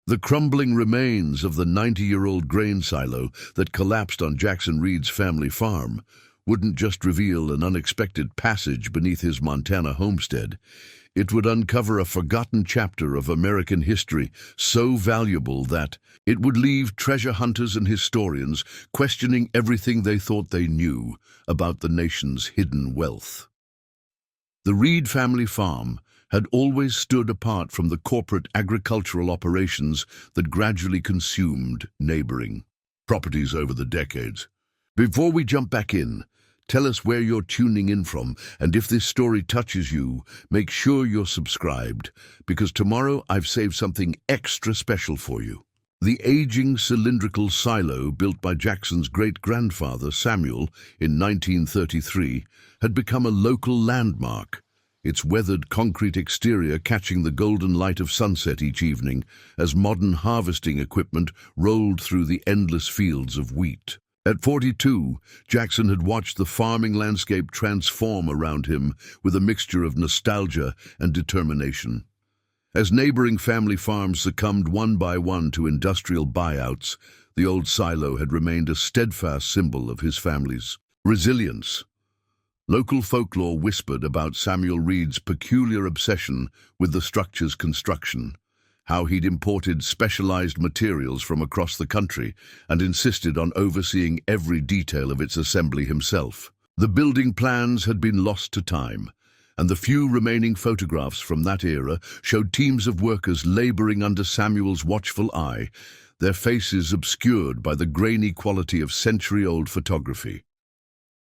The crumbling remains of the 90-year-old grain silo that collapsed on Jackson Reed's family farm wouldn't just reveal an unexpected passage beneath his Montana homestead. It would uncover a forgotten chapter of American history so valuable that it would leave treasure hunters and historians questioning everything they thought they knew about the nation's hidden wealth. The Reed family farm had always stood apart from the corporate agricultural operations that gradually consumed neighboring properties over the decades. Before we jump back in, tell us where you're tuning in from, and if this story touches you, make sure you're subscribed, because tomorrow I've saved something extra special for you. The aging cylindrical silo built by Jackson's great-grandfather Samuel in 1933 had become a local landmark, its weathered concrete exterior catching the golden light of sunset each evening as modern harvesting equipment rolled through the endless fields of wheat. At 42, Jackson had watched the farming landscape transform around him with a mixture of nostalgia and determination. As neighboring family farms succumbed one by one to industrial buyouts, the old silo had remained a steadfast symbol of his family's resilience. Local folklore whispered about Samuel Reed's peculiar obsession with the structure's construction, how he'd imported specialized materials from across the country and insisted on overseeing every detail of its assembly himself. The building plans had been lost to time, and the few remaining photographs from that era showed teams of workers laboring under Samuel's watchful eye, their faces obscured by the grainy quality of century-old photography.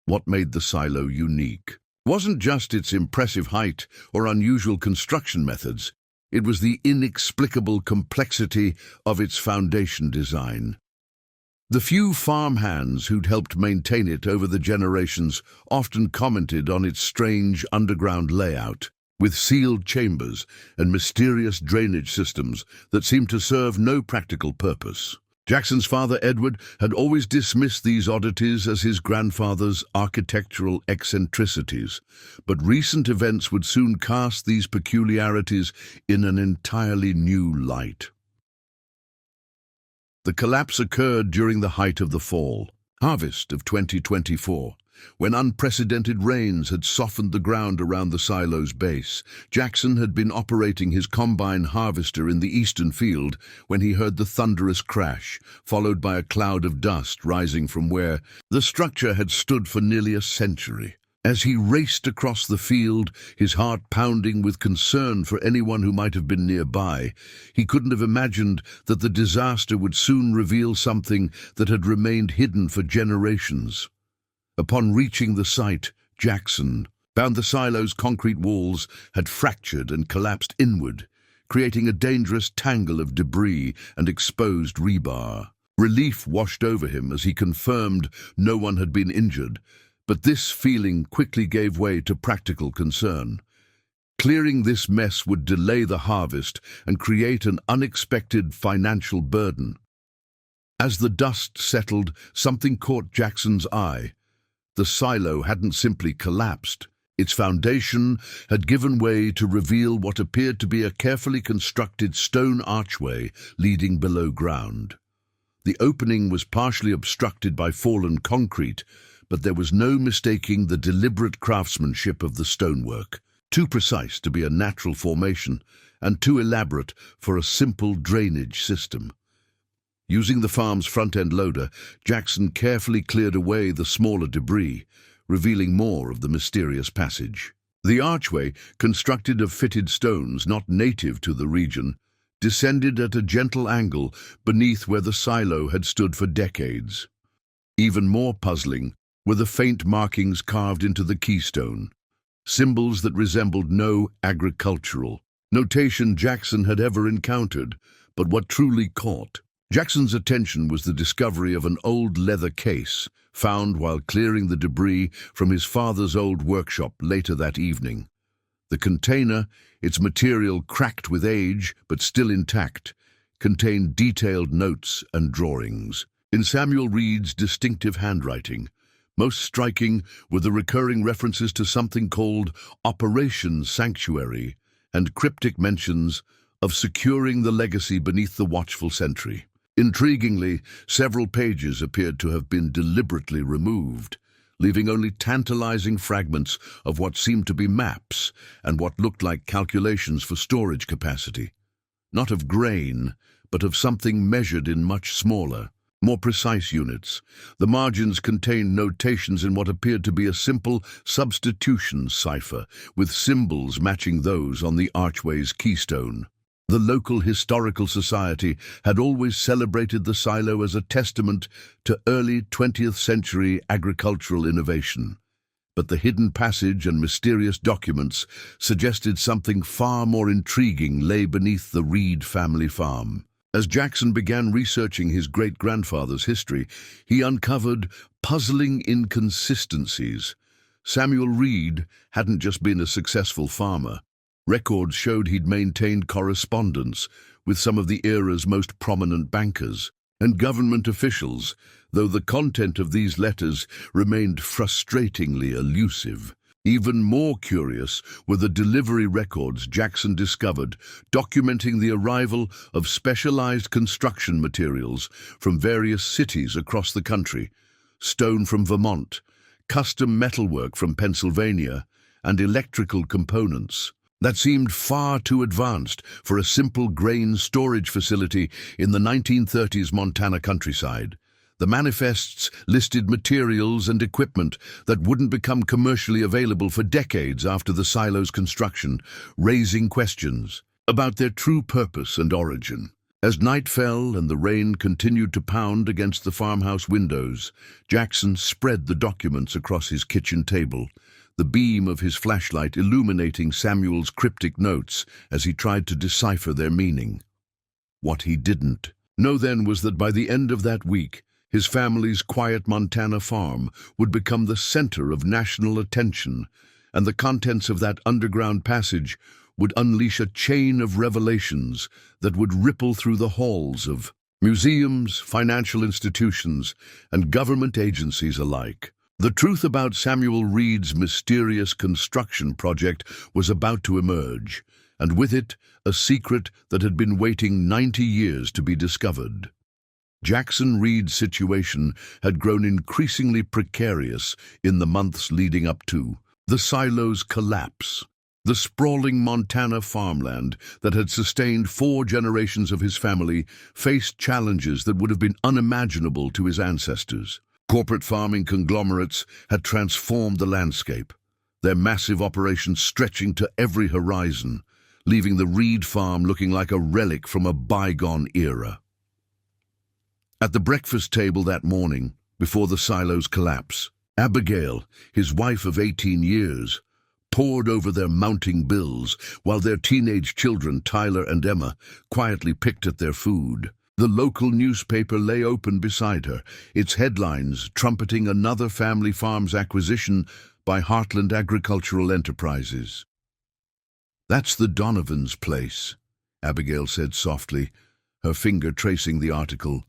What made the silo unique wasn't just its impressive height or unusual construction methods. It was the inexplicable complexity of its foundation design. The few farmhands who'd helped maintain it over the generations often commented on its strange underground layout, with sealed chambers and mysterious drainage systems that seemed to serve no practical purpose. Jackson's father, Edward, had always dismissed these oddities as his grandfather's architectural eccentricities, but recent events would soon cast these peculiarities in an entirely new light. The collapse occurred during the height of the fall, harvest of 2024, when unprecedented rains had softened the ground around the silo's base. Jackson had been operating his combine harvester in the eastern field when he heard the thunderous crash, followed by a cloud of dust rising from where the structure had stood for nearly a century. As he raced across the field, his heart pounding with concern for anyone who might have been nearby, he couldn't have imagined that the disaster would soon reveal something that had remained hidden for generations. Upon reaching the site, Jackson found the silo's concrete walls had fractured and collapsed inward, creating a dangerous tangle of debris and exposed rebar. Relief washed over him as he confirmed no one had been injured, but this feeling quickly gave way to practical concern. Clearing this mess would delay the harvest and create an unexpected financial burden. As the dust settled, something caught Jackson's eye. The silo hadn't simply collapsed. Its foundation had given way to reveal what appeared to be a carefully constructed stone archway leading below ground. The opening was partially obstructed by fallen concrete, but there was no mistaking the deliberate craftsmanship of the stonework, too precise to be a natural formation and too elaborate for a simple drainage system. Using the farm's front-end loader, Jackson carefully cleared away the smaller debris, revealing more of the mysterious passage. The archway, constructed of fitted stones not native to the region, descended at a gentle angle beneath where the silo had stood for decades. Even more puzzling were the faint markings carved into the keystone, symbols that resembled no agricultural notation Jackson had ever encountered. But what truly caught Jackson's attention was the discovery of an old leather case found while clearing the debris from his father's old workshop later that evening. The container, its material cracked with age but still intact, contained detailed notes and drawings in Samuel Reed's distinctive handwriting. Most striking were the recurring references to something called Operation Sanctuary and cryptic mentions of securing the legacy beneath the watchful sentry. Intriguingly, several pages appeared to have been deliberately removed, leaving only tantalizing fragments of what seemed to be maps and what looked like calculations for storage capacity. Not of grain, but of something measured in much smaller, more precise units. The margins contained notations in what appeared to be a simple substitution cipher, with symbols matching those on the archway's keystone. The local historical society had always celebrated the silo as a testament to early 20th century agricultural innovation. But the hidden passage and mysterious documents suggested something far more intriguing lay beneath the Reed family farm. As Jackson began researching his great-grandfather's history, he uncovered puzzling inconsistencies. Samuel Reed hadn't just been a successful farmer. Records showed he'd maintained correspondence with some of the era's most prominent bankers and government officials, though the content of these letters remained frustratingly elusive. Even more curious were the delivery records Jackson discovered, documenting the arrival of specialized construction materials from various cities across the country: stone from Vermont, custom metalwork from Pennsylvania, and electrical components that seemed far too advanced for a simple grain storage facility in the 1930s Montana countryside. The manifests listed materials and equipment that wouldn't become commercially available for decades after the silo's construction, raising questions about their true purpose and origin. As night fell and the rain continued to pound against the farmhouse windows, Jackson spread the documents across his kitchen table, the beam of his flashlight illuminating Samuel's cryptic notes as he tried to decipher their meaning. What he didn't know then was that by the end of that week, his family's quiet Montana farm would become the center of national attention, and the contents of that underground passage would unleash a chain of revelations that would ripple through the halls of museums, financial institutions, and government agencies alike. The truth about Samuel Reed's mysterious construction project was about to emerge, and with it, a secret that had been waiting 90 years to be discovered. Jackson Reed's situation had grown increasingly precarious in the months leading up to the silo's collapse. The sprawling Montana farmland that had sustained 4 generations of his family faced challenges that would have been unimaginable to his ancestors. Corporate farming conglomerates had transformed the landscape, their massive operations stretching to every horizon, leaving the Reed farm looking like a relic from a bygone era. At the breakfast table that morning, before the silo's collapse, Abigail, his wife of 18 years, pored over their mounting bills while their teenage children, Tyler and Emma, quietly picked at their food. The local newspaper lay open beside her, its headlines trumpeting another family farm's acquisition by Heartland Agricultural Enterprises. "That's the Donovan's place," Abigail said softly, her finger tracing the article.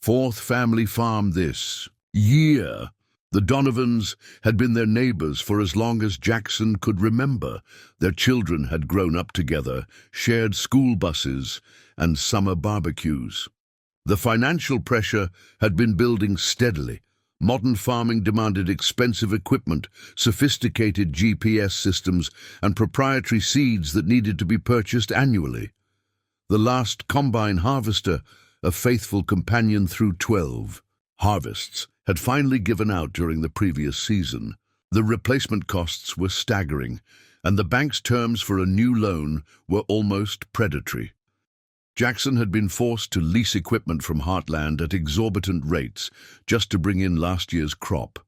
"4th family farm this year." The Donovans had been their neighbors for as long as Jackson could remember. Their children had grown up together, shared school buses, and summer barbecues. The financial pressure had been building steadily. Modern farming demanded expensive equipment, sophisticated GPS systems, and proprietary seeds that needed to be purchased annually. The last combine harvester, a faithful companion through 12 harvests, had finally given out during the previous season. The replacement costs were staggering, and the bank's terms for a new loan were almost predatory. Jackson had been forced to lease equipment from Heartland at exorbitant rates just to bring in last year's crop.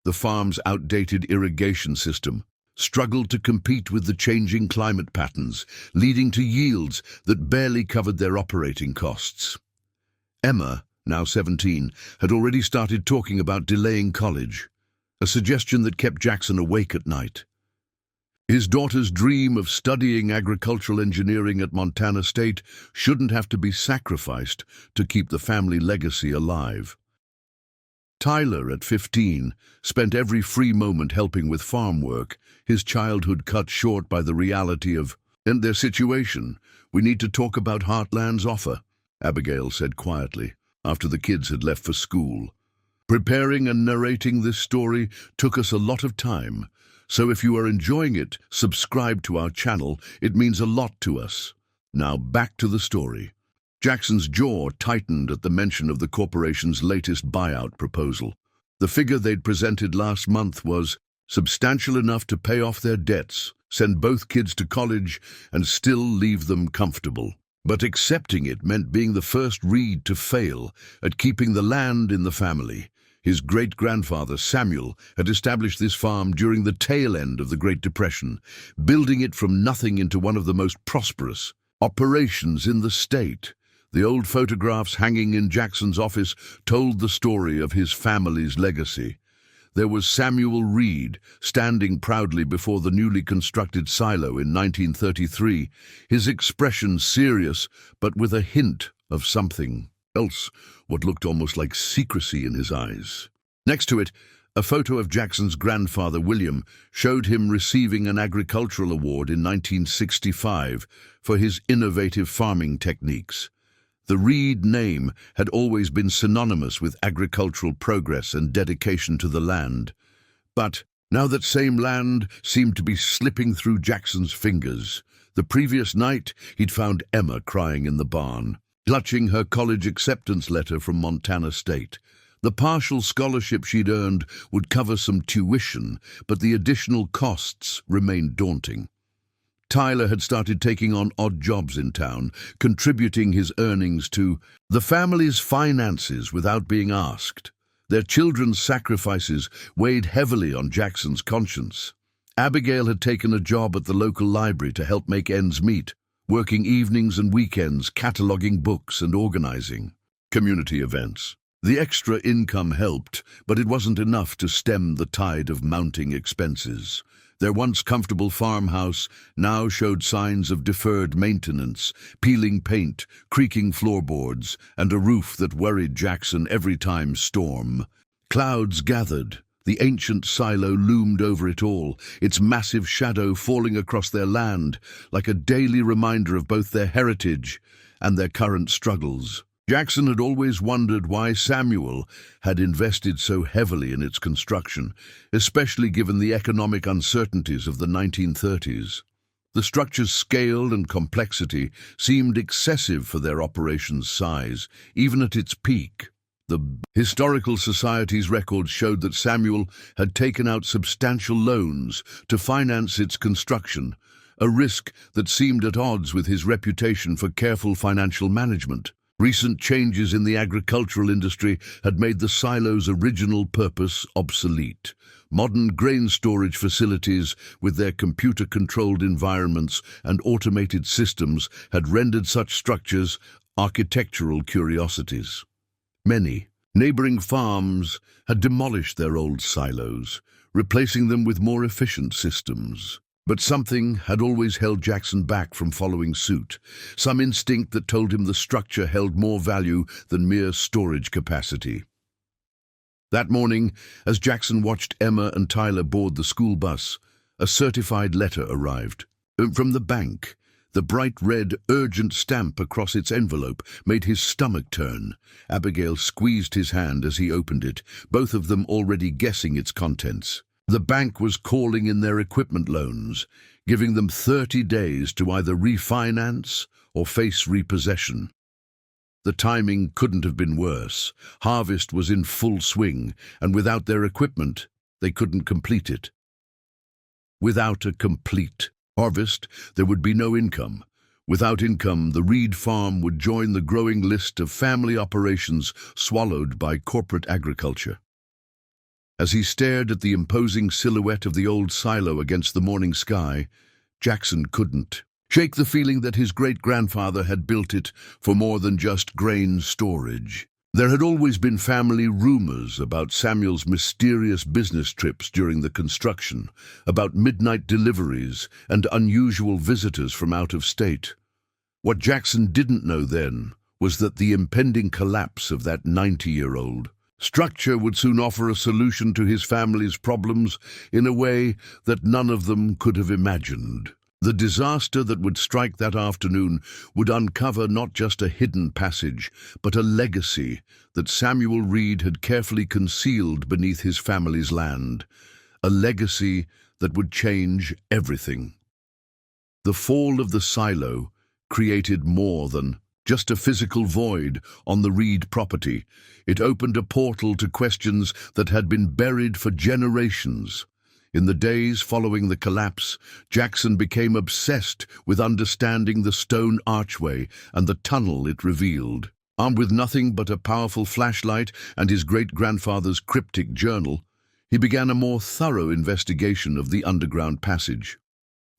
The farm's outdated irrigation system struggled to compete with the changing climate patterns, leading to yields that barely covered their operating costs. Emma, now 17, had already started talking about delaying college, a suggestion that kept Jackson awake at night. His daughter's dream of studying agricultural engineering at Montana State shouldn't have to be sacrificed to keep the family legacy alive. Tyler, at 15, spent every free moment helping with farm work, his childhood cut short by the reality of And their situation. We need to talk about Heartland's offer, Abigail said quietly, after the kids had left for school. Preparing and narrating this story took us a lot of time, so if you are enjoying it, subscribe to our channel. It means a lot to us. Now back to the story. Jackson's jaw tightened at the mention of the corporation's latest buyout proposal. The figure they'd presented last month was substantial enough to pay off their debts, send both kids to college, and still leave them comfortable. But accepting it meant being the first Reed to fail at keeping the land in the family. His great-grandfather, Samuel, had established this farm during the tail end of the Great Depression, building it from nothing into one of the most prosperous operations in the state. The old photographs hanging in Jackson's office told the story of his family's legacy. There was Samuel Reed, standing proudly before the newly constructed silo in 1933, his expression serious, but with a hint of something else, what looked almost like secrecy in his eyes. Next to it, a photo of Jackson's grandfather, William, showed him receiving an agricultural award in 1965 for his innovative farming techniques. The Reed name had always been synonymous with agricultural progress and dedication to the land. But now that same land seemed to be slipping through Jackson's fingers. The previous night, he'd found Emma crying in the barn, clutching her college acceptance letter from Montana State. The partial scholarship she'd earned would cover some tuition, but the additional costs remained daunting. Tyler had started taking on odd jobs in town, contributing his earnings to the family's finances without being asked. Their children's sacrifices weighed heavily on Jackson's conscience. Abigail had taken a job at the local library to help make ends meet, working evenings and weekends, cataloging books and organizing community events. The extra income helped, but it wasn't enough to stem the tide of mounting expenses. Their once comfortable farmhouse now showed signs of deferred maintenance, peeling paint, creaking floorboards, and a roof that worried Jackson every time storm. Clouds gathered. The ancient silo loomed over it all, its massive shadow falling across their land, like a daily reminder of both their heritage and their current struggles. Jackson had always wondered why Samuel had invested so heavily in its construction, especially given the economic uncertainties of the 1930s. The structure's scale and complexity seemed excessive for their operation's size, even at its peak. The Historical Society's records showed that Samuel had taken out substantial loans to finance its construction, a risk that seemed at odds with his reputation for careful financial management. Recent changes in the agricultural industry had made the silo's original purpose obsolete. Modern grain storage facilities, with their computer-controlled environments and automated systems, had rendered such structures architectural curiosities. Many neighboring farms had demolished their old silos, replacing them with more efficient systems. But something had always held Jackson back from following suit, some instinct that told him the structure held more value than mere storage capacity. That morning, as Jackson watched Emma and Tyler board the school bus, a certified letter arrived. From the bank, the bright red, urgent stamp across its envelope made his stomach turn. Abigail squeezed his hand as he opened it, both of them already guessing its contents. The bank was calling in their equipment loans, giving them 30 days to either refinance or face repossession. The timing couldn't have been worse. Harvest was in full swing, and without their equipment, they couldn't complete it. Without a complete harvest, there would be no income. Without income, the Reed farm would join the growing list of family operations swallowed by corporate agriculture. As he stared at the imposing silhouette of the old silo against the morning sky, Jackson couldn't shake the feeling that his great-grandfather had built it for more than just grain storage. There had always been family rumors about Samuel's mysterious business trips during the construction, about midnight deliveries and unusual visitors from out of state. What Jackson didn't know then was that the impending collapse of that 90-year-old structure would soon offer a solution to his family's problems in a way that none of them could have imagined. The disaster that would strike that afternoon would uncover not just a hidden passage, but a legacy that Samuel Reed had carefully concealed beneath his family's land. A legacy that would change everything. The fall of the silo created more than just a physical void on the Reed property. It opened a portal to questions that had been buried for generations. In the days following the collapse, Jackson became obsessed with understanding the stone archway and the tunnel it revealed. Armed with nothing but a powerful flashlight and his great-grandfather's cryptic journal, he began a more thorough investigation of the underground passage.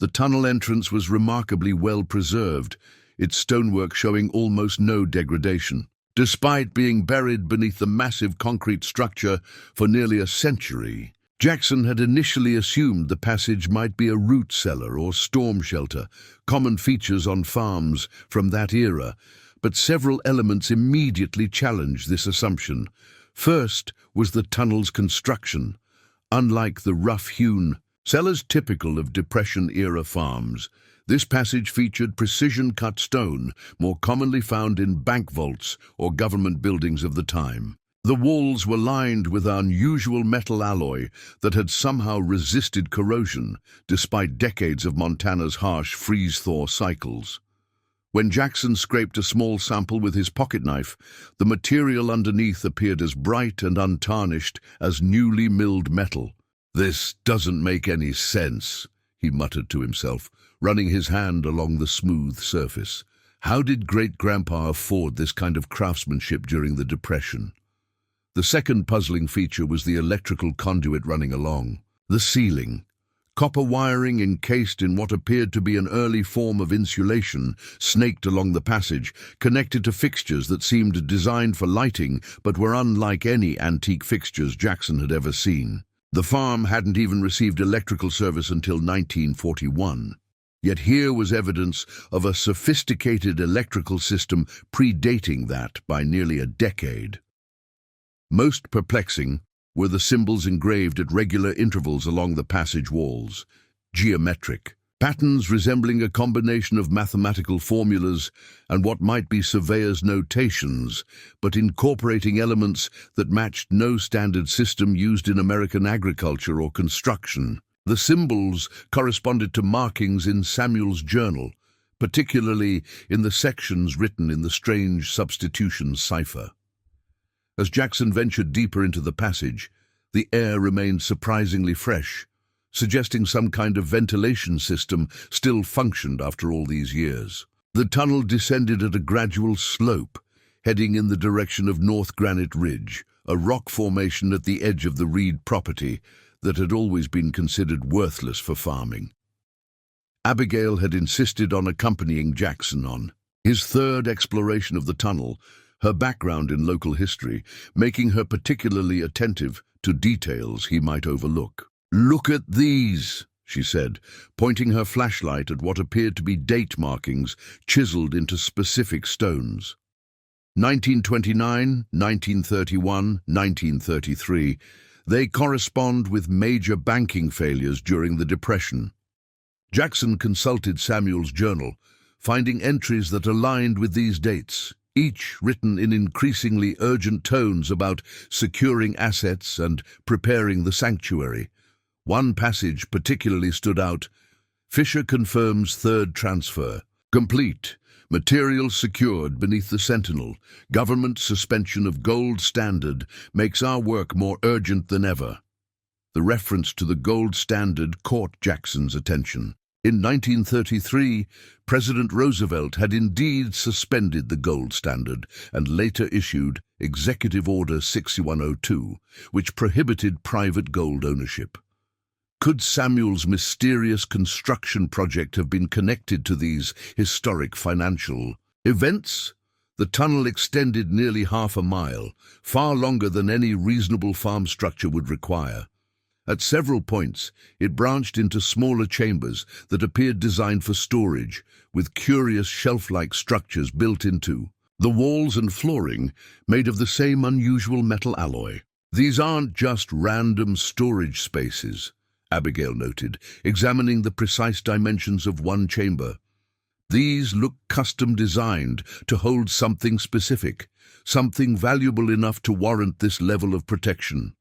The tunnel entrance was remarkably well preserved, its stonework showing almost no degradation. Despite being buried beneath the massive concrete structure for nearly a century, Jackson had initially assumed the passage might be a root cellar or storm shelter, common features on farms from that era, but several elements immediately challenged this assumption. First was the tunnel's construction. Unlike the rough-hewn cellars typical of Depression-era farms, this passage featured precision-cut stone, more commonly found in bank vaults or government buildings of the time. The walls were lined with unusual metal alloy that had somehow resisted corrosion, despite decades of Montana's harsh freeze-thaw cycles. When Jackson scraped a small sample with his pocket knife, the material underneath appeared as bright and untarnished as newly milled metal. "This doesn't make any sense," he muttered to himself, running his hand along the smooth surface. How did Great-Grandpa afford this kind of craftsmanship during the Depression? The second puzzling feature was the electrical conduit running along the ceiling. Copper wiring encased in what appeared to be an early form of insulation snaked along the passage, connected to fixtures that seemed designed for lighting but were unlike any antique fixtures Jackson had ever seen. The farm hadn't even received electrical service until 1941. Yet here was evidence of a sophisticated electrical system predating that by nearly a decade. Most perplexing were the symbols engraved at regular intervals along the passage walls. Geometric patterns resembling a combination of mathematical formulas and what might be surveyor's notations, but incorporating elements that matched no standard system used in American agriculture or construction. The symbols corresponded to markings in Samuel's journal, particularly in the sections written in the strange substitution cipher. As Jackson ventured deeper into the passage, the air remained surprisingly fresh, suggesting some kind of ventilation system still functioned after all these years. The tunnel descended at a gradual slope, heading in the direction of North Granite Ridge, a rock formation at the edge of the Reed property that had always been considered worthless for farming. Abigail had insisted on accompanying Jackson on his third exploration of the tunnel, her background in local history making her particularly attentive to details he might overlook. "Look at these," she said, pointing her flashlight at what appeared to be date markings chiseled into specific stones. 1929, 1931, 1933. They correspond with major banking failures during the Depression. Jackson consulted Samuel's journal, finding entries that aligned with these dates, each written in increasingly urgent tones about securing assets and preparing the sanctuary. One passage particularly stood out. "Fisher confirms third transfer. Complete. Material secured beneath the Sentinel. Government suspension of gold standard makes our work more urgent than ever." The reference to the gold standard caught Jackson's attention. In 1933, President Roosevelt had indeed suspended the gold standard and later issued Executive Order 6102, which prohibited private gold ownership. Could Samuel's mysterious construction project have been connected to these historic financial events? The tunnel extended nearly half a mile, far longer than any reasonable farm structure would require. At several points, it branched into smaller chambers that appeared designed for storage, with curious shelf-like structures built into the walls and flooring made of the same unusual metal alloy. These aren't just random storage spaces. Abigail noted, examining the precise dimensions of one chamber. These look custom-designed to hold something specific, something valuable enough to warrant this level of protection.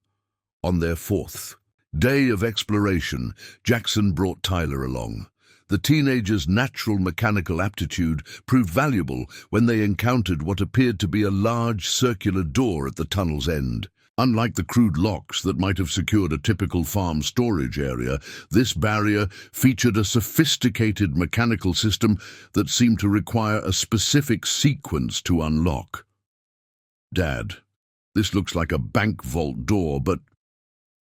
On their fourth day of exploration, Jackson brought Tyler along. The teenager's natural mechanical aptitude proved valuable when they encountered what appeared to be a large circular door at the tunnel's end. Unlike the crude locks that might have secured a typical farm storage area, this barrier featured a sophisticated mechanical system that seemed to require a specific sequence to unlock. "Dad, this looks like a bank vault door, but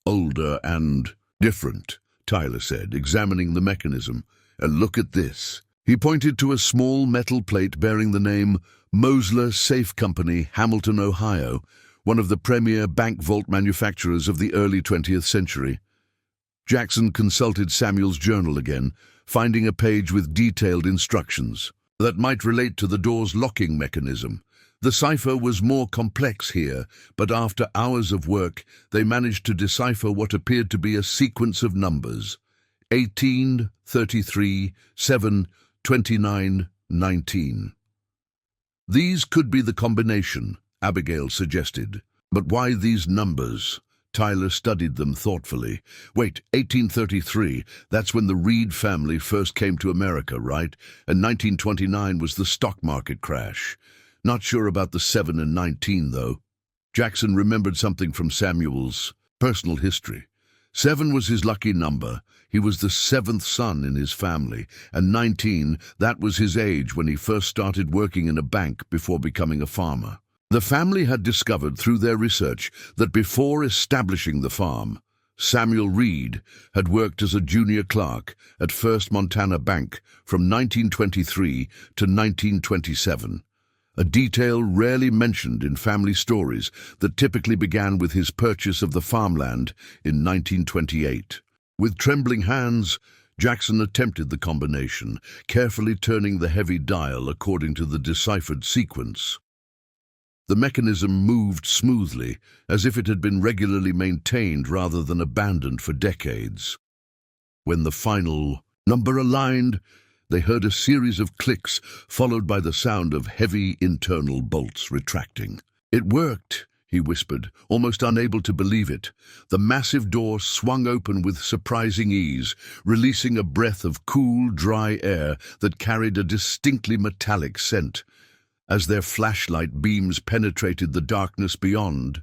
older and different," Tyler said, examining the mechanism. "And look at this." He pointed to a small metal plate bearing the name Mosler Safe Company, Hamilton, Ohio, one of the premier bank vault manufacturers of the early 20th century. Jackson consulted Samuel's journal again, finding a page with detailed instructions that might relate to the door's locking mechanism. The cipher was more complex here, but after hours of work, they managed to decipher what appeared to be a sequence of numbers: 18, 33, 7, 29, 19. "These could be the combination," Abigail suggested. "But why these numbers?" Tyler studied them thoughtfully. "Wait, 1833, that's when the Reed family first came to America, right? And 1929 was the stock market crash. Not sure about the 7 and 19, though." Jackson remembered something from Samuel's personal history. 7 was his lucky number. He was the 7th son in his family, and 19, that was his age when he first started working in a bank before becoming a farmer. The family had discovered through their research that before establishing the farm, Samuel Reed had worked as a junior clerk at First Montana Bank from 1923 to 1927, a detail rarely mentioned in family stories that typically began with his purchase of the farmland in 1928. With trembling hands, Jackson attempted the combination, carefully turning the heavy dial according to the deciphered sequence. The mechanism moved smoothly, as if it had been regularly maintained rather than abandoned for decades. When the final number aligned, they heard a series of clicks, followed by the sound of heavy internal bolts retracting. "It worked," he whispered, almost unable to believe it. The massive door swung open with surprising ease, releasing a breath of cool, dry air that carried a distinctly metallic scent. As their flashlight beams penetrated the darkness beyond,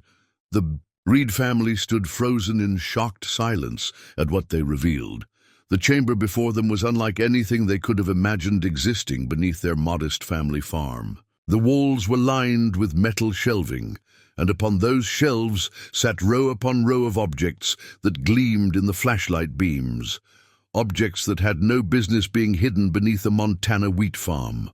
the Reed family stood frozen in shocked silence at what they revealed. The chamber before them was unlike anything they could have imagined existing beneath their modest family farm. The walls were lined with metal shelving, and upon those shelves sat row upon row of objects that gleamed in the flashlight beams, objects that had no business being hidden beneath a Montana wheat farm.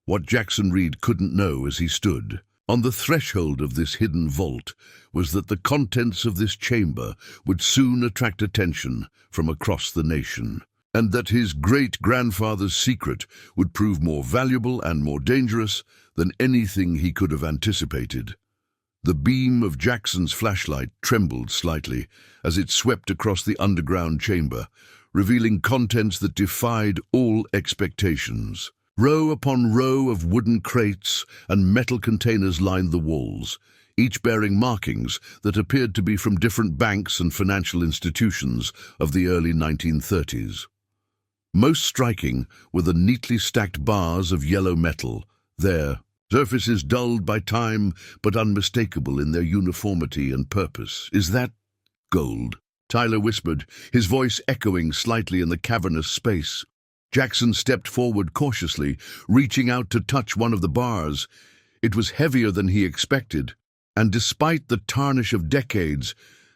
What Jackson Reed couldn't know as he stood on the threshold of this hidden vault was that the contents of this chamber would soon attract attention from across the nation, and that his great-grandfather's secret would prove more valuable and more dangerous than anything he could have anticipated. The beam of Jackson's flashlight trembled slightly as it swept across the underground chamber, revealing contents that defied all expectations. Row upon row of wooden crates and metal containers lined the walls, each bearing markings that appeared to be from different banks and financial institutions of the early 1930s. Most striking were the neatly stacked bars of yellow metal, their surfaces dulled by time but unmistakable in their uniformity and purpose. "Is that gold?" Tyler whispered, his voice echoing slightly in the cavernous space. Jackson stepped forward cautiously, reaching out to touch one of the bars. It was heavier than he expected, and despite the tarnish of decades,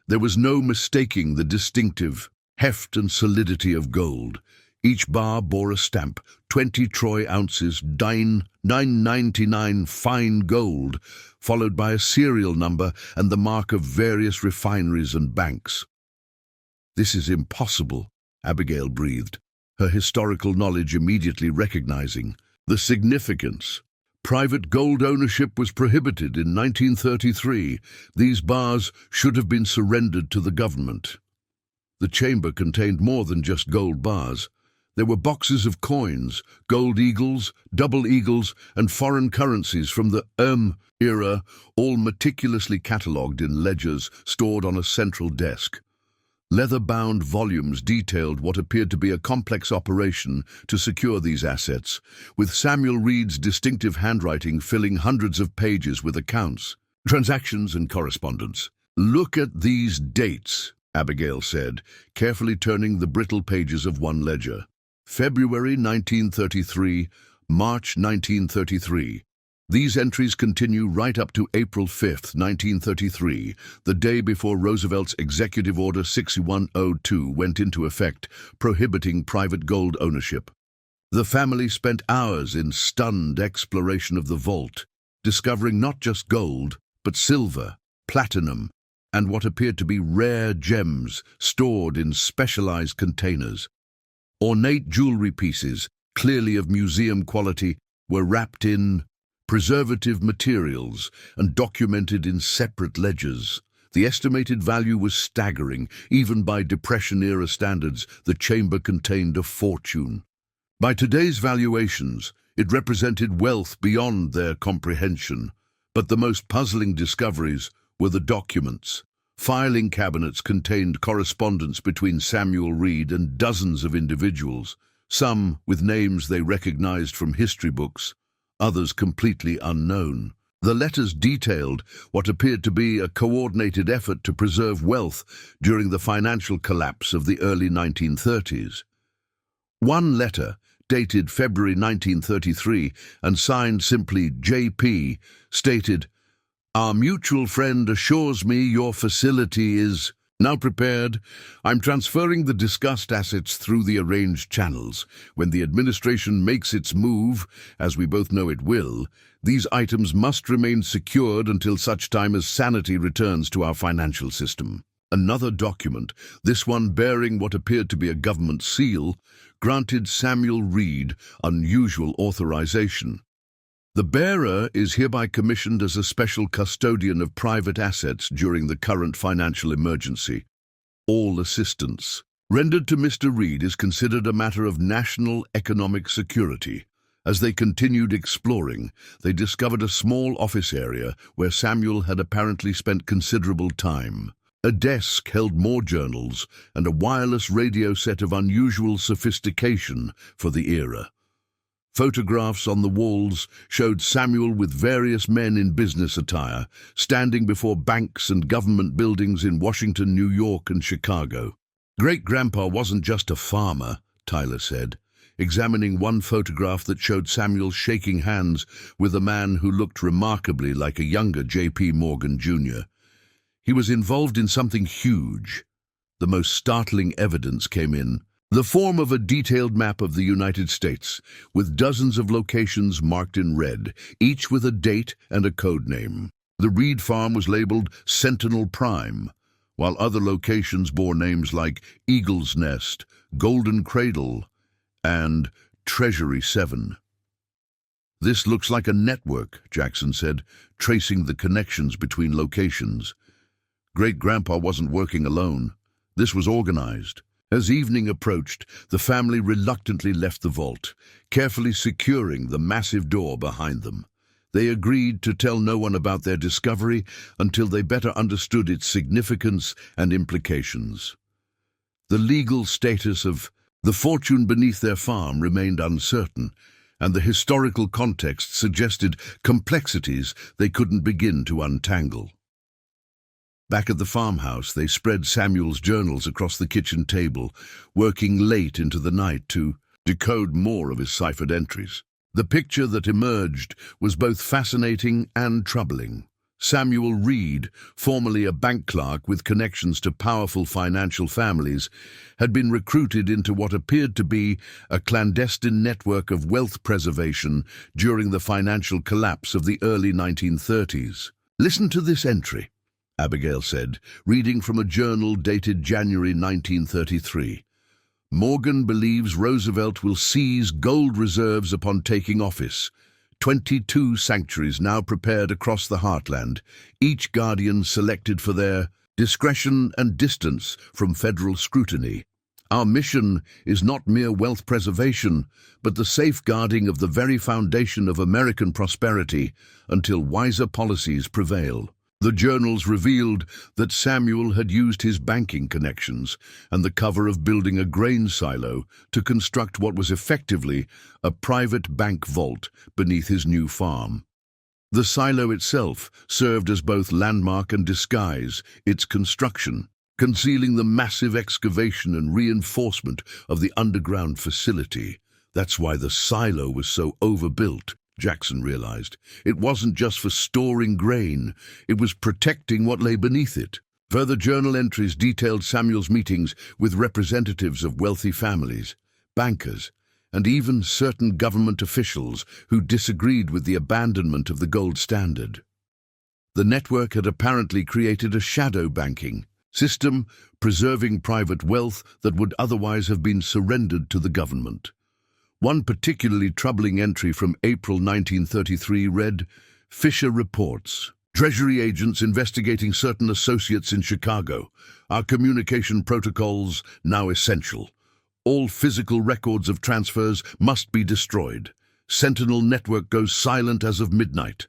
there was no mistaking the distinctive heft and solidity of gold. Each bar bore a stamp, 20 troy ounces, 999 fine gold, followed by a serial number and the mark of various refineries and banks. "This is impossible," Abigail breathed, her historical knowledge immediately recognizing the significance. Private gold ownership was prohibited in 1933. These bars should have been surrendered to the government. The chamber contained more than just gold bars. There were boxes of coins, gold eagles, double eagles, and foreign currencies from the era, all meticulously catalogued in ledgers stored on a central desk. Leather-bound volumes detailed what appeared to be a complex operation to secure these assets, with Samuel Reed's distinctive handwriting filling hundreds of pages with accounts, transactions, and correspondence. "Look at these dates," Abigail said, carefully turning the brittle pages of one ledger. February 1933, March 1933. These entries continue right up to April 5, 1933, the day before Roosevelt's Executive Order 6102 went into effect, prohibiting private gold ownership. The family spent hours in stunned exploration of the vault, discovering not just gold, but silver, platinum, and what appeared to be rare gems stored in specialized containers. Ornate jewelry pieces, clearly of museum quality, were wrapped in preservative materials and documented in separate ledgers. The estimated value was staggering. Even by Depression-era standards, the chamber contained a fortune. By today's valuations, it represented wealth beyond their comprehension. But the most puzzling discoveries were the documents. Filing cabinets contained correspondence between Samuel Reed and dozens of individuals, some with names they recognized from history books, others completely unknown. The letters detailed what appeared to be a coordinated effort to preserve wealth during the financial collapse of the early 1930s. One letter, dated February 1933 and signed simply J.P., stated, "Our mutual friend assures me your facility is now prepared. I'm transferring the discussed assets through the arranged channels. When the administration makes its move, as we both know it will, these items must remain secured until such time as sanity returns to our financial system." Another document, this one bearing what appeared to be a government seal, granted Samuel Reed unusual authorization. "The bearer is hereby commissioned as a special custodian of private assets during the current financial emergency. All assistance rendered to Mr. Reed is considered a matter of national economic security." As they continued exploring, they discovered a small office area where Samuel had apparently spent considerable time. A desk held more journals and a wireless radio set of unusual sophistication for the era. Photographs on the walls showed Samuel with various men in business attire, standing before banks and government buildings in Washington, New York, and Chicago. "Great-grandpa wasn't just a farmer," Tyler said, examining one photograph that showed Samuel shaking hands with a man who looked remarkably like a younger J.P. Morgan, Jr. He was involved in something huge. The most startling evidence came in the form of a detailed map of the United States, with dozens of locations marked in red, each with a date and a code name. The Reed farm was labeled Sentinel Prime, while other locations bore names like Eagle's Nest, Golden Cradle, and Treasury 7. "This looks like a network," Jackson said, tracing the connections between locations. "Great-grandpa wasn't working alone. This was organized." As evening approached, the family reluctantly left the vault, carefully securing the massive door behind them. They agreed to tell no one about their discovery until they better understood its significance and implications. The legal status of the fortune beneath their farm remained uncertain, and the historical context suggested complexities they couldn't begin to untangle. Back at the farmhouse, they spread Samuel's journals across the kitchen table, working late into the night to decode more of his ciphered entries. The picture that emerged was both fascinating and troubling. Samuel Reed, formerly a bank clerk with connections to powerful financial families, had been recruited into what appeared to be a clandestine network of wealth preservation during the financial collapse of the early 1930s. "Listen to this entry," Abigail said, reading from a journal dated January 1933. "Morgan believes Roosevelt will seize gold reserves upon taking office. 22 sanctuaries now prepared across the heartland, each guardian selected for their discretion and distance from federal scrutiny. Our mission is not mere wealth preservation, but the safeguarding of the very foundation of American prosperity until wiser policies prevail. The journals revealed that Samuel had used his banking connections and the cover of building a grain silo to construct what was effectively a private bank vault beneath his new farm. The silo itself served as both landmark and disguise, its construction concealing the massive excavation and reinforcement of the underground facility. That's why the silo was so overbuilt, Jackson realized. It wasn't just for storing grain, it was protecting what lay beneath it. Further journal entries detailed Samuel's meetings with representatives of wealthy families, bankers, and even certain government officials who disagreed with the abandonment of the gold standard. The network had apparently created a shadow banking system, preserving private wealth that would otherwise have been surrendered to the government. One particularly troubling entry from April 1933 read, "Fisher reports. Treasury agents investigating certain associates in Chicago. Our communication protocols now essential. All physical records of transfers must be destroyed. Sentinel network goes silent as of midnight.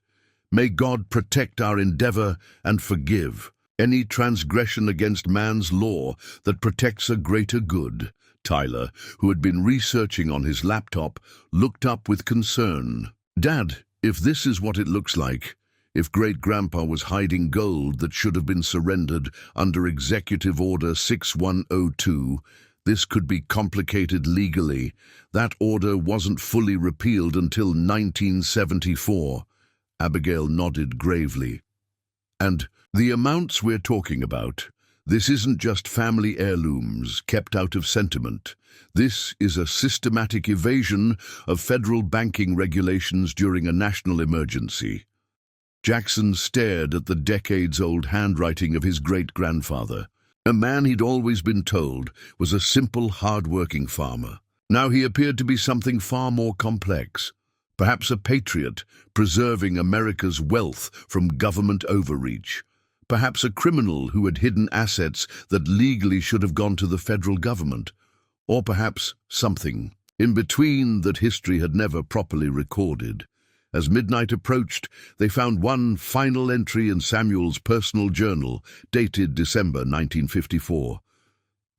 May God protect our endeavor and forgive any transgression against man's law that protects a greater good." Tyler, who had been researching on his laptop, looked up with concern. "Dad, if this is what it looks like, if Great-Grandpa was hiding gold that should have been surrendered under Executive Order 6102, this could be complicated legally. That order wasn't fully repealed until 1974. Abigail nodded gravely. "And the amounts we're talking about, this isn't just family heirlooms kept out of sentiment. This is a systematic evasion of federal banking regulations during a national emergency." Jackson stared at the decades-old handwriting of his great-grandfather, a man he'd always been told was a simple, hard-working farmer. Now he appeared to be something far more complex, perhaps a patriot preserving America's wealth from government overreach. Perhaps a criminal who had hidden assets that legally should have gone to the federal government. Or perhaps something in between that history had never properly recorded. As midnight approached, they found one final entry in Samuel's personal journal, dated December 1954.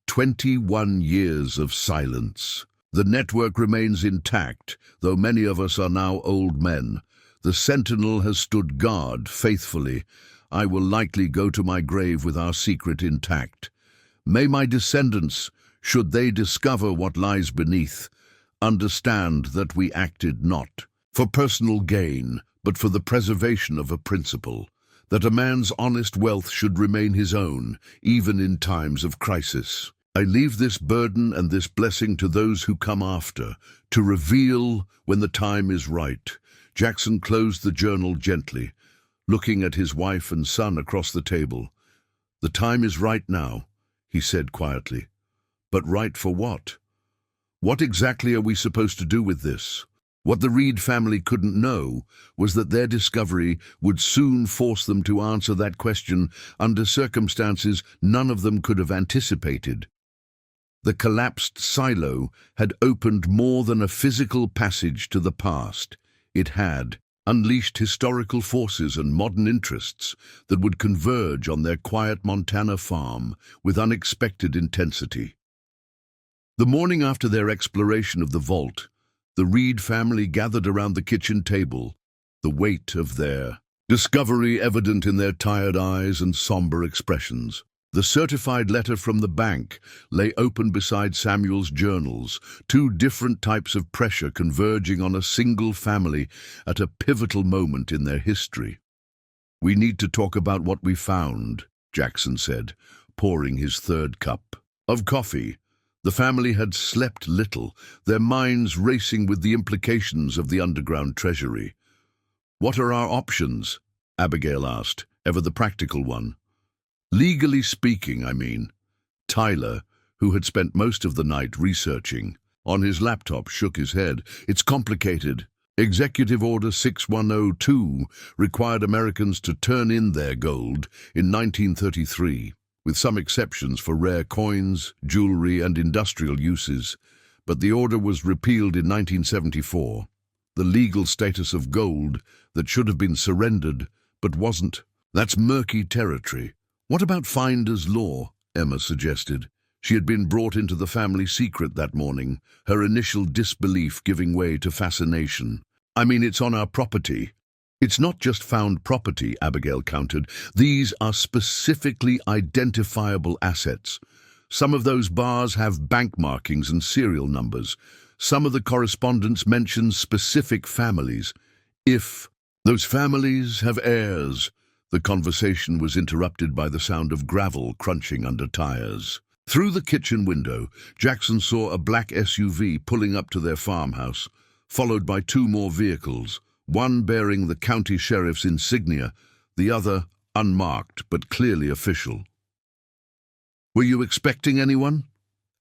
21 years of silence. The network remains intact, though many of us are now old men. The Sentinel has stood guard faithfully. I will likely go to my grave with our secret intact. May my descendants, should they discover what lies beneath, understand that we acted not for personal gain, but for the preservation of a principle, that a man's honest wealth should remain his own, even in times of crisis. I leave this burden and this blessing to those who come after, to reveal when the time is right." Jackson closed the journal gently, looking at his wife and son across the table. "The time is right now," he said quietly. "But right for what? What exactly are we supposed to do with this?" What the Reed family couldn't know was that their discovery would soon force them to answer that question under circumstances none of them could have anticipated. The collapsed silo had opened more than a physical passage to the past. It had unleashed historical forces and modern interests that would converge on their quiet Montana farm with unexpected intensity. The morning after their exploration of the vault, the Reed family gathered around the kitchen table, the weight of their discovery evident in their tired eyes and somber expressions. The certified letter from the bank lay open beside Samuel's journals, two different types of pressure converging on a single family at a pivotal moment in their history. "We need to talk about what we found," Jackson said, pouring his third cup of coffee. The family had slept little, their minds racing with the implications of the underground treasury. "What are our options?" Abigail asked, ever the practical one. "Legally speaking, I mean." Tyler, who had spent most of the night researching on his laptop, shook his head. "It's complicated. Executive Order 6102 required Americans to turn in their gold in 1933. with some exceptions for rare coins, jewelry, and industrial uses, but the order was repealed in 1974. The legal status of gold that should have been surrendered, but wasn't. That's murky territory. What about finder's law? Emma suggested. She had been brought into the family secret that morning, her initial disbelief giving way to fascination. I mean, it's on our property. It's not just found property, Abigail countered. These are specifically identifiable assets. Some of those bars have bank markings and serial numbers. Some of the correspondence mentions specific families. If those families have heirs, the conversation was interrupted by the sound of gravel crunching under tires. Through the kitchen window, Jackson saw a black SUV pulling up to their farmhouse, followed by two more vehicles, one bearing the county sheriff's insignia, the other unmarked but clearly official. "Were you expecting anyone?"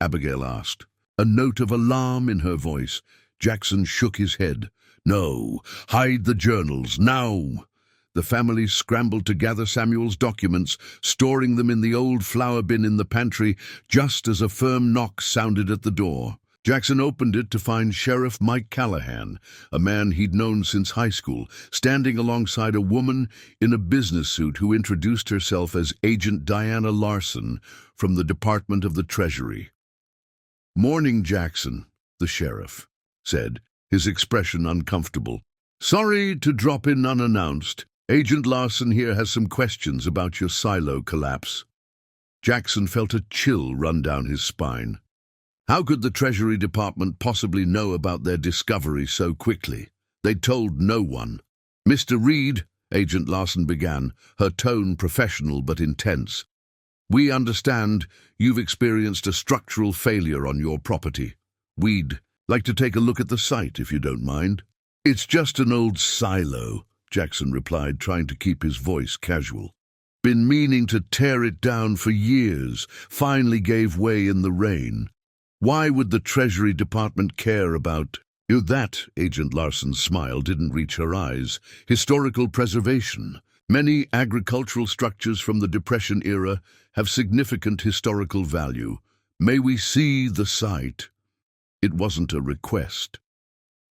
Abigail asked. A note of alarm in her voice. Jackson shook his head. "No, hide the journals, now!" The family scrambled to gather Samuel's documents, storing them in the old flour bin in the pantry, just as a firm knock sounded at the door. Jackson opened it to find Sheriff Mike Callahan, a man he'd known since high school, standing alongside a woman in a business suit who introduced herself as Agent Diana Larson from the Department of the Treasury. "Morning, Jackson," the sheriff said, his expression uncomfortable. "Sorry to drop in unannounced. Agent Larson here has some questions about your silo collapse." Jackson felt a chill run down his spine. How could the Treasury Department possibly know about their discovery so quickly? They'd told no one. "Mr. Reed," Agent Larson began, her tone professional but intense, "we understand you've experienced a structural failure on your property. We'd like to take a look at the site, if you don't mind." "It's just an old silo," Jackson replied, trying to keep his voice casual. "Been meaning to tear it down for years, finally gave way in the rain. Why would the Treasury Department care about that?" Agent Larson's smile didn't reach her eyes. "Historical preservation. Many agricultural structures from the Depression era have significant historical value. May we see the site?" It wasn't a request.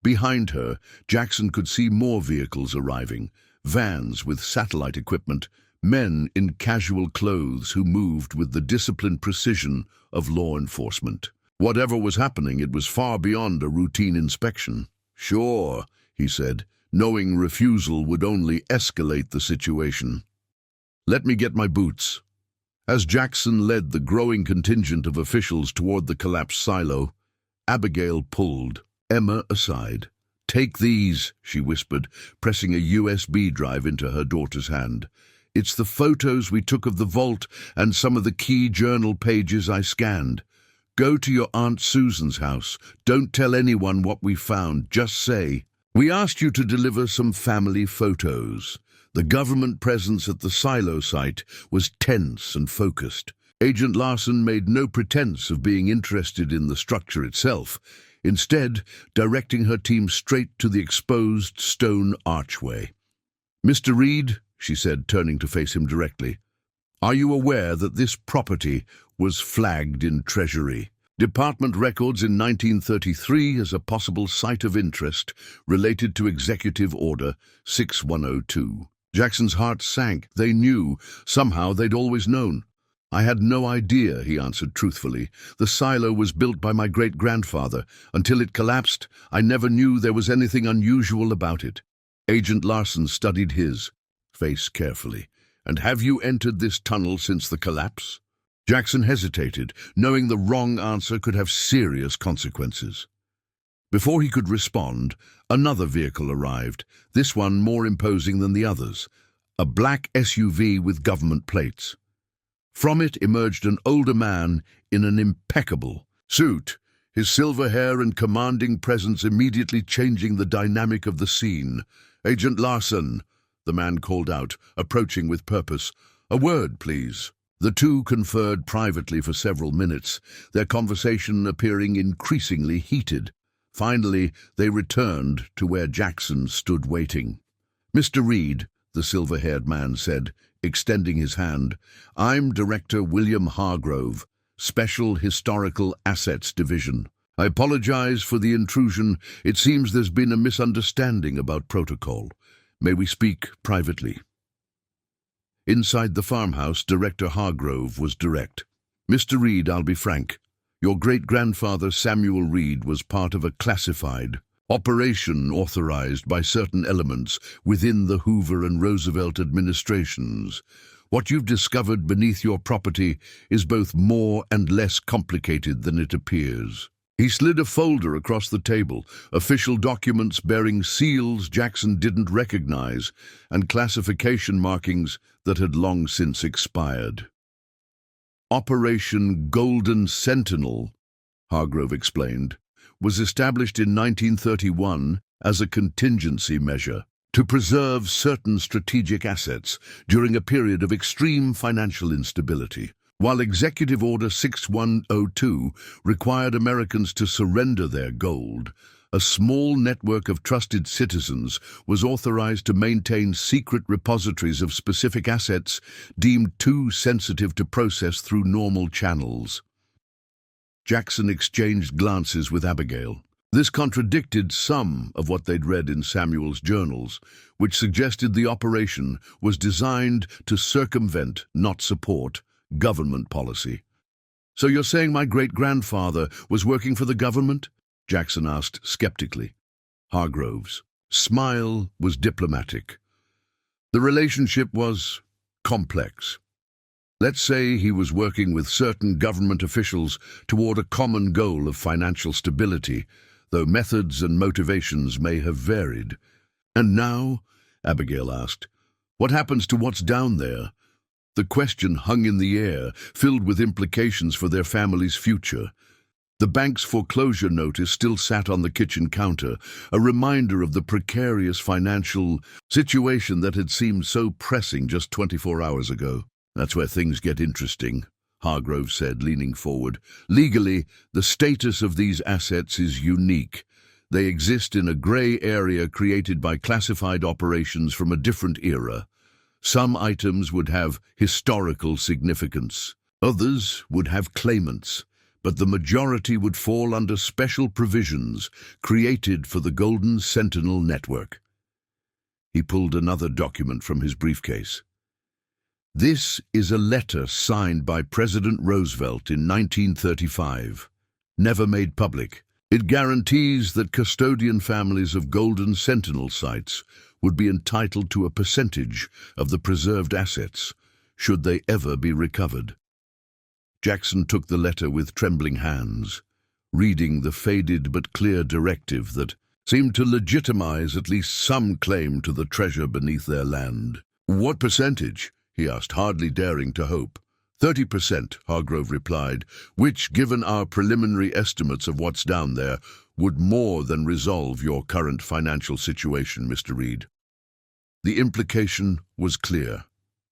Behind her, Jackson could see more vehicles arriving, vans with satellite equipment, men in casual clothes who moved with the disciplined precision of law enforcement. Whatever was happening, it was far beyond a routine inspection. "Sure," he said, knowing refusal would only escalate the situation. "Let me get my boots." As Jackson led the growing contingent of officials toward the collapsed silo, Abigail pulled Emma aside. "Take these," she whispered, pressing a USB drive into her daughter's hand. "It's the photos we took of the vault and some of the key journal pages I scanned. Go to your Aunt Susan's house. Don't tell anyone what we found. Just say, 'We asked you to deliver some family photos.'" The government presence at the silo site was tense and focused. Agent Larson made no pretense of being interested in the structure itself, instead directing her team straight to the exposed stone archway. "Mr. Reed," she said, turning to face him directly, "are you aware that this property was flagged in Treasury Department records in 1933 as a possible site of interest related to Executive Order 6102? Jackson's heart sank. They knew. Somehow they'd always known. "I had no idea," he answered truthfully. "The silo was built by my great-grandfather. Until it collapsed, I never knew there was anything unusual about it." Agent Larson studied his face carefully. "And have you entered this tunnel since the collapse?" Jackson hesitated, knowing the wrong answer could have serious consequences. Before he could respond, another vehicle arrived, this one more imposing than the others, a black SUV with government plates. From it emerged an older man in an impeccable suit, his silver hair and commanding presence immediately changing the dynamic of the scene. "Agent Larson," the man called out, approaching with purpose. "A word, please." The two conferred privately for several minutes, their conversation appearing increasingly heated. Finally, they returned to where Jackson stood waiting. "Mr. Reed," the silver-haired man said, extending his hand. "I'm Director William Hargrove, Special Historical Assets Division. I apologize for the intrusion. It seems there's been a misunderstanding about protocol. May we speak privately?" Inside the farmhouse, Director Hargrove was direct. "Mr. Reed, I'll be frank. Your great-grandfather Samuel Reed was part of a classified operation authorized by certain elements within the Hoover and Roosevelt administrations. What you've discovered beneath your property is both more and less complicated than it appears." He slid a folder across the table, official documents bearing seals Jackson didn't recognize, and classification markings that had long since expired. Operation Golden Sentinel, Hargrove explained, was established in 1931 as a contingency measure to preserve certain strategic assets during a period of extreme financial instability. While Executive Order 6102 required Americans to surrender their gold, a small network of trusted citizens was authorized to maintain secret repositories of specific assets deemed too sensitive to process through normal channels. Jackson exchanged glances with Abigail. This contradicted some of what they'd read in Samuel's journals, which suggested the operation was designed to circumvent, not support, government policy. "So you're saying my great-grandfather was working for the government?" Jackson asked skeptically. Hargrove's smile was diplomatic. "The relationship was complex. Let's say he was working with certain government officials toward a common goal of financial stability, though methods and motivations may have varied." "And now?" Abigail asked. "What happens to what's down there?" The question hung in the air, filled with implications for their family's future. The bank's foreclosure notice still sat on the kitchen counter, a reminder of the precarious financial situation that had seemed so pressing just 24 hours ago. "That's where things get interesting," Hargrove said, leaning forward. "Legally, the status of these assets is unique. They exist in a gray area created by classified operations from a different era. Some items would have historical significance. Others would have claimants, but the majority would fall under special provisions created for the Golden Sentinel network." He pulled another document from his briefcase. "This is a letter signed by President Roosevelt in 1935, never made public. It guarantees that custodian families of Golden Sentinel sites would be entitled to a percentage of the preserved assets, should they ever be recovered." Jackson took the letter with trembling hands, reading the faded but clear directive that seemed to legitimize at least some claim to the treasure beneath their land. "What percentage?" he asked, hardly daring to hope. 30%, Hargrove replied, "which, given our preliminary estimates of what's down there, would more than resolve your current financial situation, Mr. Reed." The implication was clear.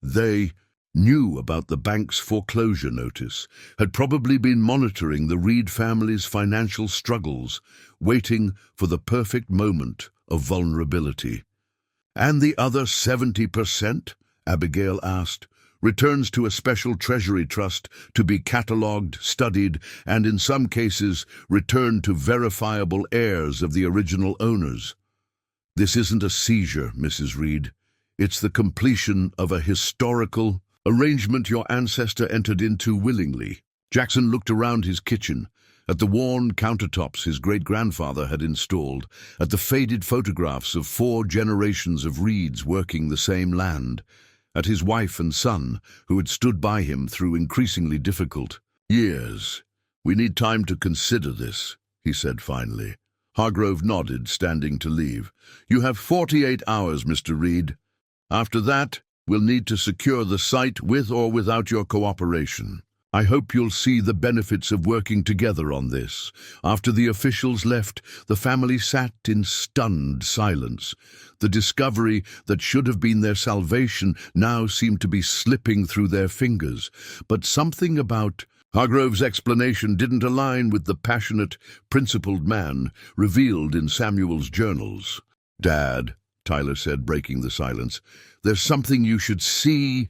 They knew about the bank's foreclosure notice, had probably been monitoring the Reed family's financial struggles, waiting for the perfect moment of vulnerability. "And the other 70%? Abigail asked. "Returns to a special treasury trust to be catalogued, studied, and in some cases returned to verifiable heirs of the original owners. This isn't a seizure, Mrs. Reed. It's the completion of a historical arrangement your ancestor entered into willingly." Jackson looked around his kitchen, at the worn countertops his great-grandfather had installed, at the faded photographs of 4 generations of Reeds working the same land, at his wife and son, who had stood by him through increasingly difficult years. "We need time to consider this," he said finally. Hargrove nodded, standing to leave. "You have 48 hours, Mr. Reed. After that, we'll need to secure the site with or without your cooperation. I hope you'll see the benefits of working together on this." After the officials left, the family sat in stunned silence. The discovery that should have been their salvation now seemed to be slipping through their fingers. But something about Hargrove's explanation didn't align with the passionate, principled man revealed in Samuel's journals. "Dad," Tyler said, breaking the silence, There's something you should see."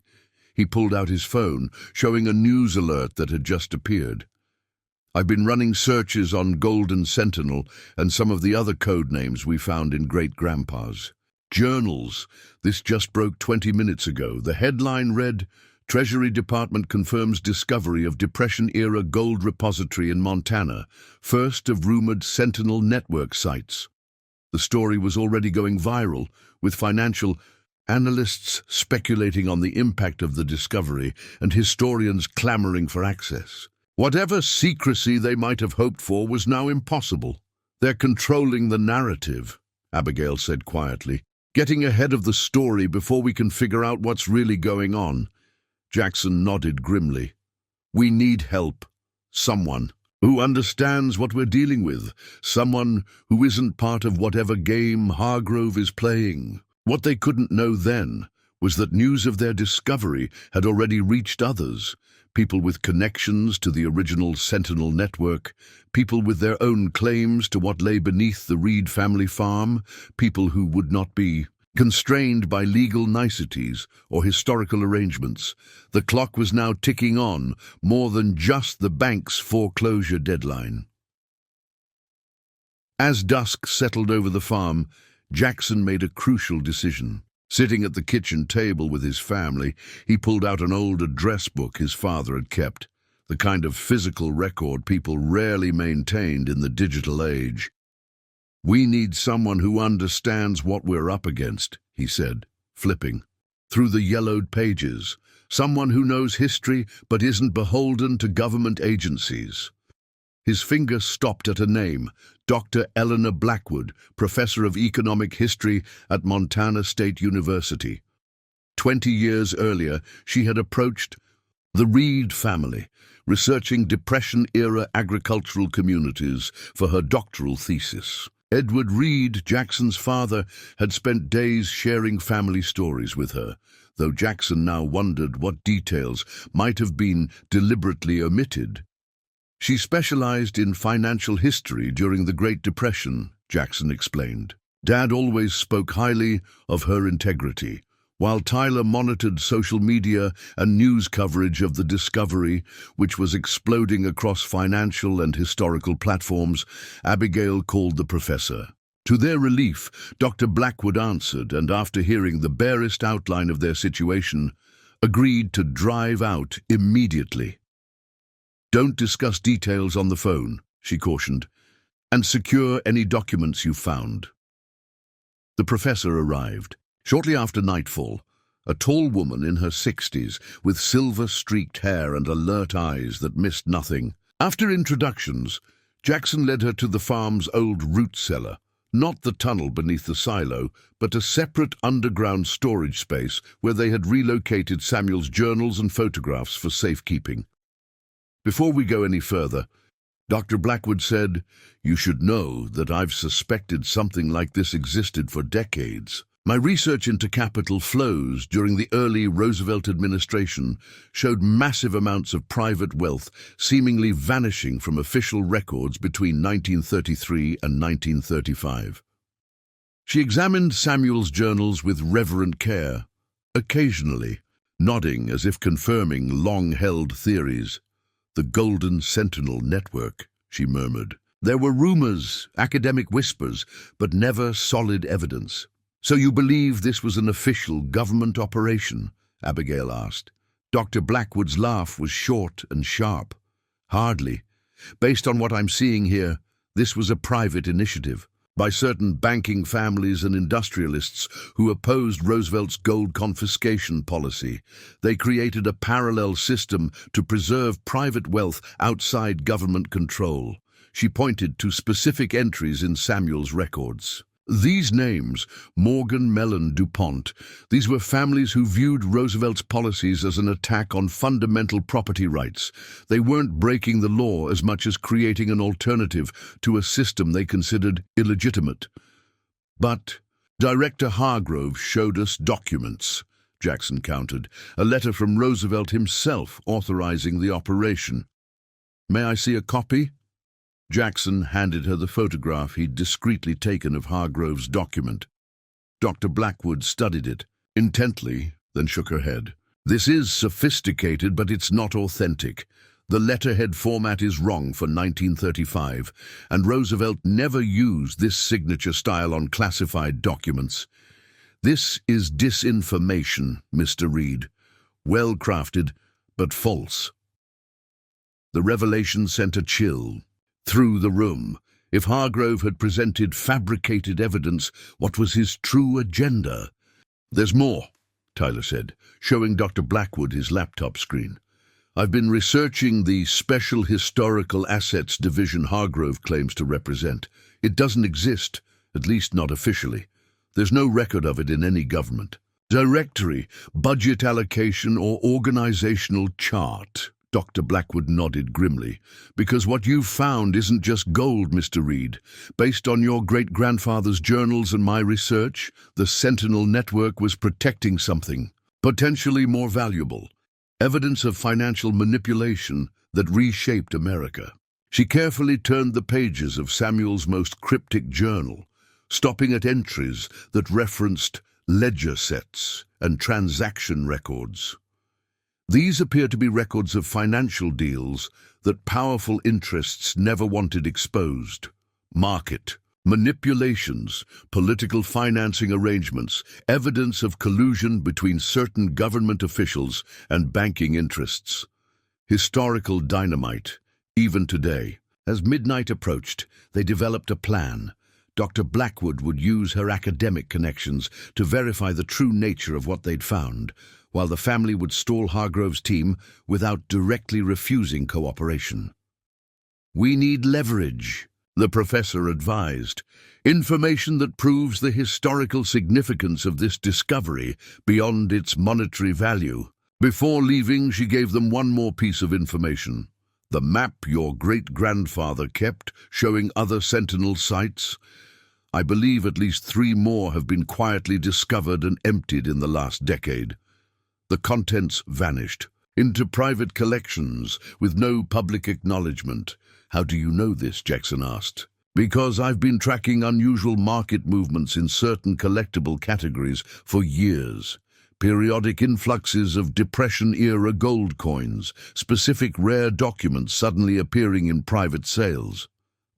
He pulled out his phone, showing a news alert that had just appeared. "I've been running searches on Golden Sentinel and some of the other code names we found in Great-Grandpa's journals. This just broke 20 minutes ago. The headline read, 'Treasury Department confirms discovery of Depression-era gold repository in Montana, first of rumored Sentinel network sites.' The story was already going viral, with financial analysts speculating on the impact of the discovery and historians clamoring for access. Whatever secrecy they might have hoped for was now impossible. They're controlling the narrative," Abigail said quietly, "getting ahead of the story before we can figure out what's really going on." Jackson nodded grimly. "We need help. Someone who understands what we're dealing with. Someone who isn't part of whatever game Hargrove is playing." What they couldn't know then was that news of their discovery had already reached others, people with connections to the original Sentinel network, people with their own claims to what lay beneath the Reed family farm, people who would not be constrained by legal niceties or historical arrangements. The clock was now ticking on, more than just the bank's foreclosure deadline. As dusk settled over the farm, Jackson made a crucial decision. Sitting at the kitchen table with his family, he pulled out an old address book his father had kept, the kind of physical record people rarely maintained in the digital age. "We need someone who understands what we're up against," he said, flipping through the yellowed pages. "Someone who knows history but isn't beholden to government agencies." His finger stopped at a name, Dr. Eleanor Blackwood, professor of economic history at Montana State University. 20 years earlier, she had approached the Reed family, researching Depression-era agricultural communities for her doctoral thesis. Edward Reed, Jackson's father, had spent days sharing family stories with her, though Jackson now wondered what details might have been deliberately omitted. "She specialized in financial history during the Great Depression," Jackson explained. "Dad always spoke highly of her integrity." While Tyler monitored social media and news coverage of the discovery, which was exploding across financial and historical platforms, Abigail called the professor. To their relief, Dr. Blackwood answered, and after hearing the barest outline of their situation, agreed to drive out immediately. "Don't discuss details on the phone," she cautioned, "and secure any documents you found." The professor arrived. Shortly after nightfall, a tall woman in her 60s with silver-streaked hair and alert eyes that missed nothing. After introductions, Jackson led her to the farm's old root cellar, not the tunnel beneath the silo, but a separate underground storage space where they had relocated Samuel's journals and photographs for safekeeping. "Before we go any further," Dr. Blackwood said, "you should know that I've suspected something like this existed for decades. My research into capital flows during the early Roosevelt administration showed massive amounts of private wealth seemingly vanishing from official records between 1933 and 1935. She examined Samuel's journals with reverent care, occasionally nodding as if confirming long-held theories. "The Golden Sentinel network," she murmured. "There were rumors, academic whispers, but never solid evidence." "So you believe this was an official government operation?" Abigail asked. Dr. Blackwood's laugh was short and sharp. "Hardly. Based on what I'm seeing here, this was a private initiative by certain banking families and industrialists who opposed Roosevelt's gold confiscation policy. They created a parallel system to preserve private wealth outside government control." She pointed to specific entries in Samuel's records. These names, Morgan, Mellon, DuPont, these were families who viewed Roosevelt's policies as an attack on fundamental property rights. They weren't breaking the law as much as creating an alternative to a system they considered illegitimate. "But Director Hargrove showed us documents," Jackson countered, "a letter from Roosevelt himself authorizing the operation." "May I see a copy?" Jackson handed her the photograph he'd discreetly taken of Hargrove's document. Dr. Blackwood studied it, intently, then shook her head. This is sophisticated, but it's not authentic. The letterhead format is wrong for 1935, and Roosevelt never used this signature style on classified documents. This is disinformation, Mr. Reed. Well crafted, but false. The revelation sent a chill through the room. If Hargrove had presented fabricated evidence, what was his true agenda? "There's more," Tyler said, showing Dr. Blackwood his laptop screen. "I've been researching the Special Historical Assets Division Hargrove claims to represent. It doesn't exist, at least not officially. There's no record of it in any government directory, budget allocation, or organizational chart." Dr. Blackwood nodded grimly. "Because what you've found isn't just gold, Mr. Reed. Based on your great-grandfather's journals and my research, the Sentinel Network was protecting something potentially more valuable. Evidence of financial manipulation that reshaped America." She carefully turned the pages of Samuel's most cryptic journal, stopping at entries that referenced ledger sets and transaction records. These appear to be records of financial deals that powerful interests never wanted exposed. Market manipulations, political financing arrangements, evidence of collusion between certain government officials and banking interests. Historical dynamite, even today. As midnight approached, they developed a plan. Dr. Blackwood would use her academic connections to verify the true nature of what they'd found, while the family would stall Hargrove's team without directly refusing cooperation. "We need leverage," the professor advised. "Information that proves the historical significance of this discovery beyond its monetary value." Before leaving, she gave them one more piece of information. "The map your great-grandfather kept, showing other Sentinel sites. I believe at least 3 more have been quietly discovered and emptied in the last decade." The contents vanished into private collections with no public acknowledgement. "How do you know this?" Jackson asked. "Because I've been tracking unusual market movements in certain collectible categories for years. Periodic influxes of Depression-era gold coins, specific rare documents suddenly appearing in private sales.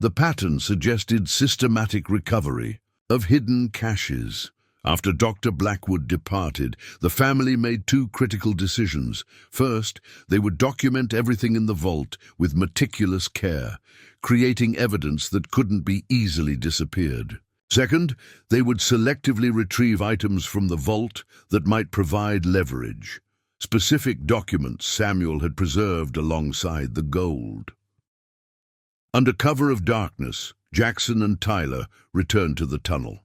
The pattern suggested systematic recovery of hidden caches." After Dr. Blackwood departed, the family made 2 critical decisions. First, they would document everything in the vault with meticulous care, creating evidence that couldn't be easily disappeared. Second, they would selectively retrieve items from the vault that might provide leverage, specific documents Samuel had preserved alongside the gold. Under cover of darkness, Jackson and Tyler returned to the tunnel.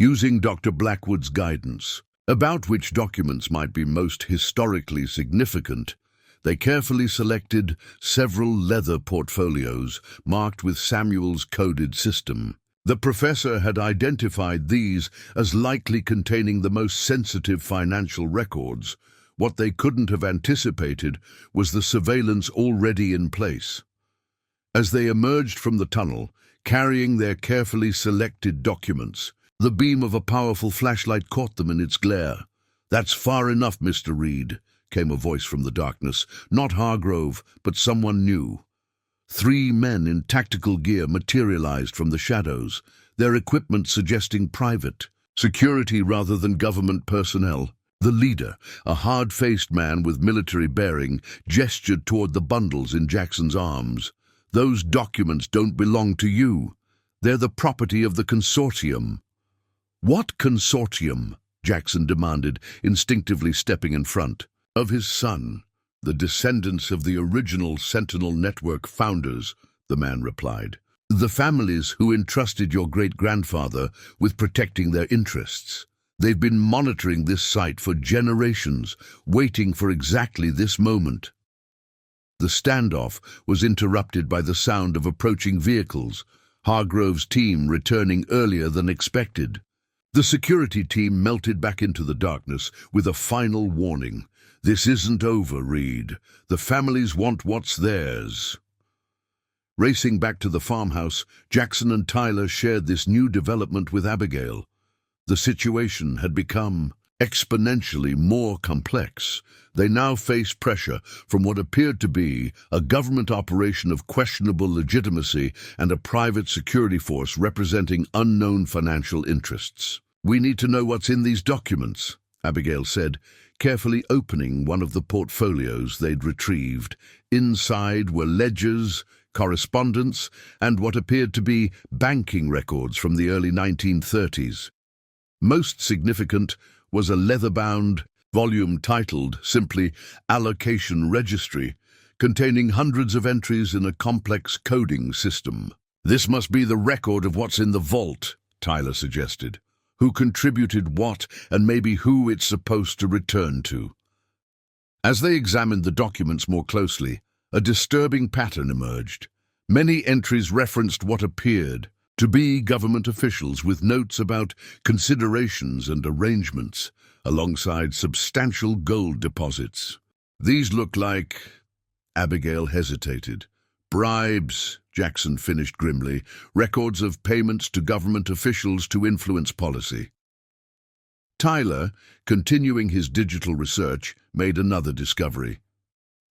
Using Dr. Blackwood's guidance about which documents might be most historically significant, they carefully selected several leather portfolios marked with Samuel's coded system. The professor had identified these as likely containing the most sensitive financial records. What they couldn't have anticipated was the surveillance already in place. As they emerged from the tunnel, carrying their carefully selected documents, the beam of a powerful flashlight caught them in its glare. "That's far enough, Mr. Reed," came a voice from the darkness. Not Hargrove, but someone new. 3 men in tactical gear materialized from the shadows, their equipment suggesting private security rather than government personnel. The leader, a hard-faced man with military bearing, gestured toward the bundles in Jackson's arms. "Those documents don't belong to you. They're the property of the consortium." "What consortium?" Jackson demanded, instinctively stepping in front. "Of his son, the descendants of the original Sentinel Network founders," the man replied. "The families who entrusted your great-grandfather with protecting their interests. They've been monitoring this site for generations, waiting for exactly this moment." The standoff was interrupted by the sound of approaching vehicles, Hargrove's team returning earlier than expected. The security team melted back into the darkness with a final warning. "This isn't over, Reed. The families want what's theirs." Racing back to the farmhouse, Jackson and Tyler shared this new development with Abigail. The situation had become exponentially more complex. They now face pressure from what appeared to be a government operation of questionable legitimacy and a private security force representing unknown financial interests. "We need to know what's in these documents," Abigail said, carefully opening one of the portfolios they'd retrieved. Inside were ledgers, correspondence, and what appeared to be banking records from the early 1930s. Most significant was a leather-bound volume titled simply Allocation Registry, containing hundreds of entries in a complex coding system. "This must be the record of what's in the vault," Tyler suggested. "Who contributed what, and maybe who it's supposed to return to." As they examined the documents more closely, a disturbing pattern emerged. Many entries referenced what appeared to be government officials, with notes about considerations and arrangements, alongside substantial gold deposits. "These look like—" Abigail hesitated. "Bribes," Jackson finished grimly, "records of payments to government officials to influence policy." Tyler, continuing his digital research, made another discovery.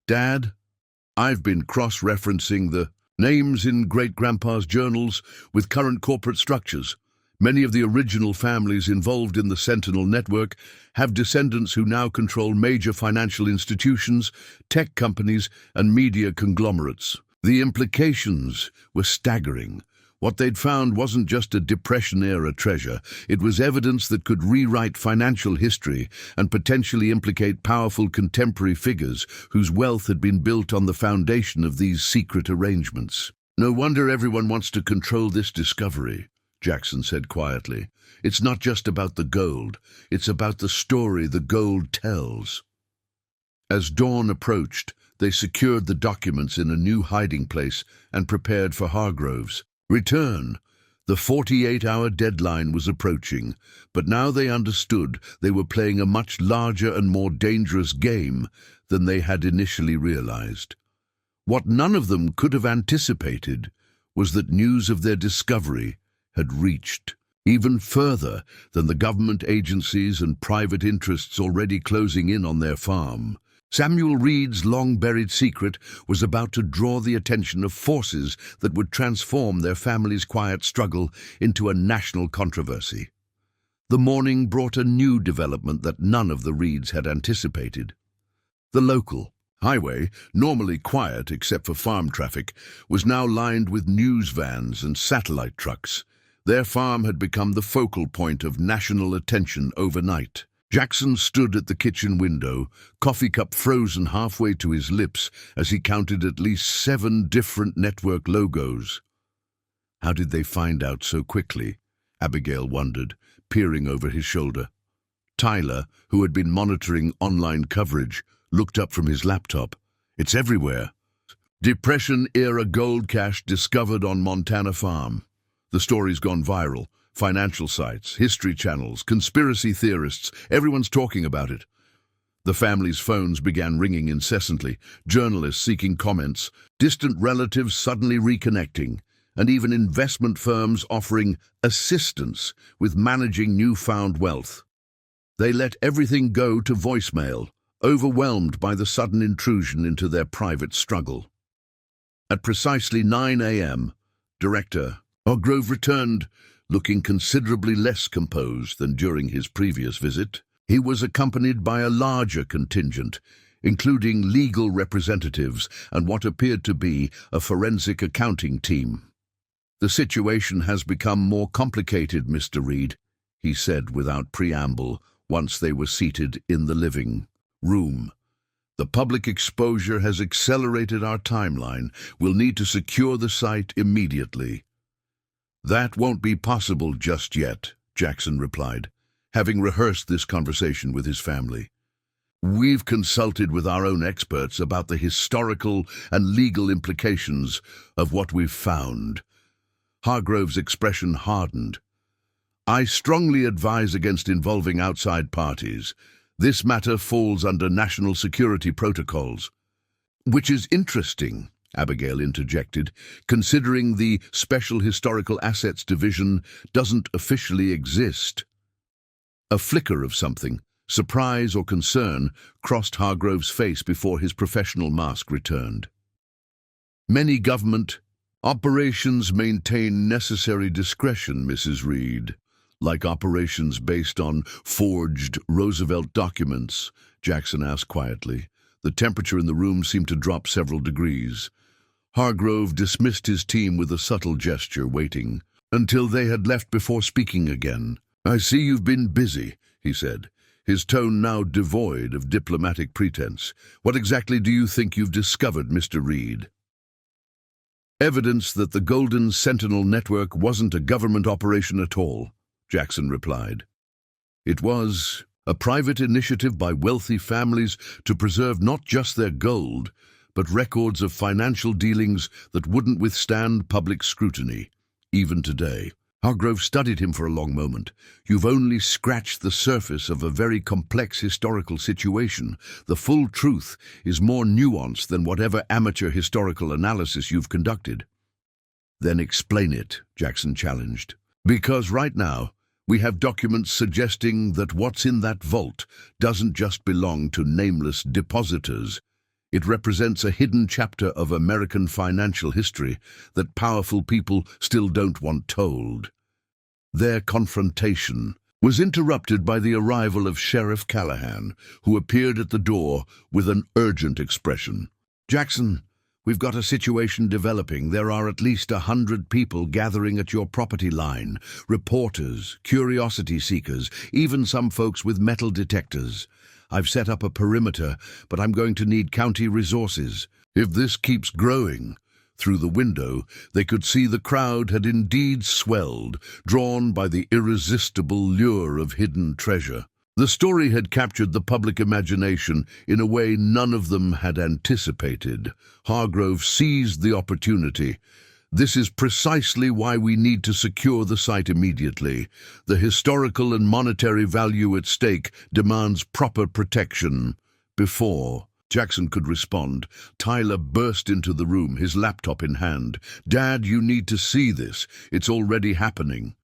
"Dad, I've been cross-referencing the names in great-grandpa's journals with current corporate structures. Many of the original families involved in the Sentinel network have descendants who now control major financial institutions, tech companies, and media conglomerates. The implications were staggering. What they'd found wasn't just a Depression-era treasure. It was evidence that could rewrite financial history and potentially implicate powerful contemporary figures whose wealth had been built on the foundation of these secret arrangements. "No wonder everyone wants to control this discovery," Jackson said quietly. "It's not just about the gold. It's about the story the gold tells." As dawn approached, they secured the documents in a new hiding place and prepared for Hargrove's return. The 48-hour deadline was approaching, but now they understood they were playing a much larger and more dangerous game than they had initially realized. What none of them could have anticipated was that news of their discovery had reached even further than the government agencies and private interests already closing in on their farm. Samuel Reed's long-buried secret was about to draw the attention of forces that would transform their family's quiet struggle into a national controversy. The morning brought a new development that none of the Reeds had anticipated. The local highway, normally quiet except for farm traffic, was now lined with news vans and satellite trucks. Their farm had become the focal point of national attention overnight. Jackson stood at the kitchen window, coffee cup frozen halfway to his lips as he counted at least 7 different network logos. How did they find out so quickly? Abigail wondered, peering over his shoulder. Tyler, who had been monitoring online coverage, looked up from his laptop. "It's everywhere. Depression-era gold cache discovered on Montana farm. The story's gone viral. Financial sites, history channels, conspiracy theorists, everyone's talking about it." The family's phones began ringing incessantly, journalists seeking comments, distant relatives suddenly reconnecting, and even investment firms offering assistance with managing newfound wealth. They let everything go to voicemail, overwhelmed by the sudden intrusion into their private struggle. At precisely 9 a.m., Director Hargrove returned, looking considerably less composed than during his previous visit. He was accompanied by a larger contingent, including legal representatives and what appeared to be a forensic accounting team. "The situation has become more complicated, Mr. Reed," he said without preamble once they were seated in the living room. "The public exposure has accelerated our timeline. We'll need to secure the site immediately." "That won't be possible just yet," Jackson replied, having rehearsed this conversation with his family. "We've consulted with our own experts about the historical and legal implications of what we've found." Hargrove's expression hardened. "I strongly advise against involving outside parties. This matter falls under national security protocols." "Which is interesting," Abigail interjected, "considering the Special Historical Assets Division doesn't officially exist." A flicker of something, Surprise or concern crossed Hargrove's face before his professional mask returned. Many government operations maintain necessary discretion, Mrs. Reed, like operations based on forged Roosevelt documents, Jackson asked quietly. The temperature in the room seemed to drop several degrees. Hargrove dismissed his team with a subtle gesture, waiting until they had left before speaking again. "I see you've been busy," he said, his tone now devoid of diplomatic pretense. "What exactly do you think you've discovered, Mr. Reed?" "Evidence that the Golden Sentinel Network wasn't a government operation at all," Jackson replied. "It was a private initiative by wealthy families to preserve not just their gold, but records of financial dealings that wouldn't withstand public scrutiny, even today." Hargrove studied him for a long moment. "You've only scratched the surface of a very complex historical situation. The full truth is more nuanced than whatever amateur historical analysis you've conducted." "Then explain it," Jackson challenged. "Because right now, we have documents suggesting that what's in that vault doesn't just belong to nameless depositors. It represents a hidden chapter of American financial history that powerful people still don't want told." Their confrontation was interrupted by the arrival of Sheriff Callahan, who appeared at the door with an urgent expression. "Jackson, we've got a situation developing. There are at least 100 people gathering at your property line. Reporters, curiosity seekers, even some folks with metal detectors. I've set up a perimeter, but I'm going to need county resources." If this keeps growing, through the window, they could see the crowd had indeed swelled, drawn by the irresistible lure of hidden treasure. The story had captured the public imagination in a way none of them had anticipated. Hargrove seized the opportunity. "This is precisely why we need to secure the site immediately. The historical and monetary value at stake demands proper protection." Before Jackson could respond, Tyler burst into the room, his laptop in hand. "Dad, you need to see this. It's already happening."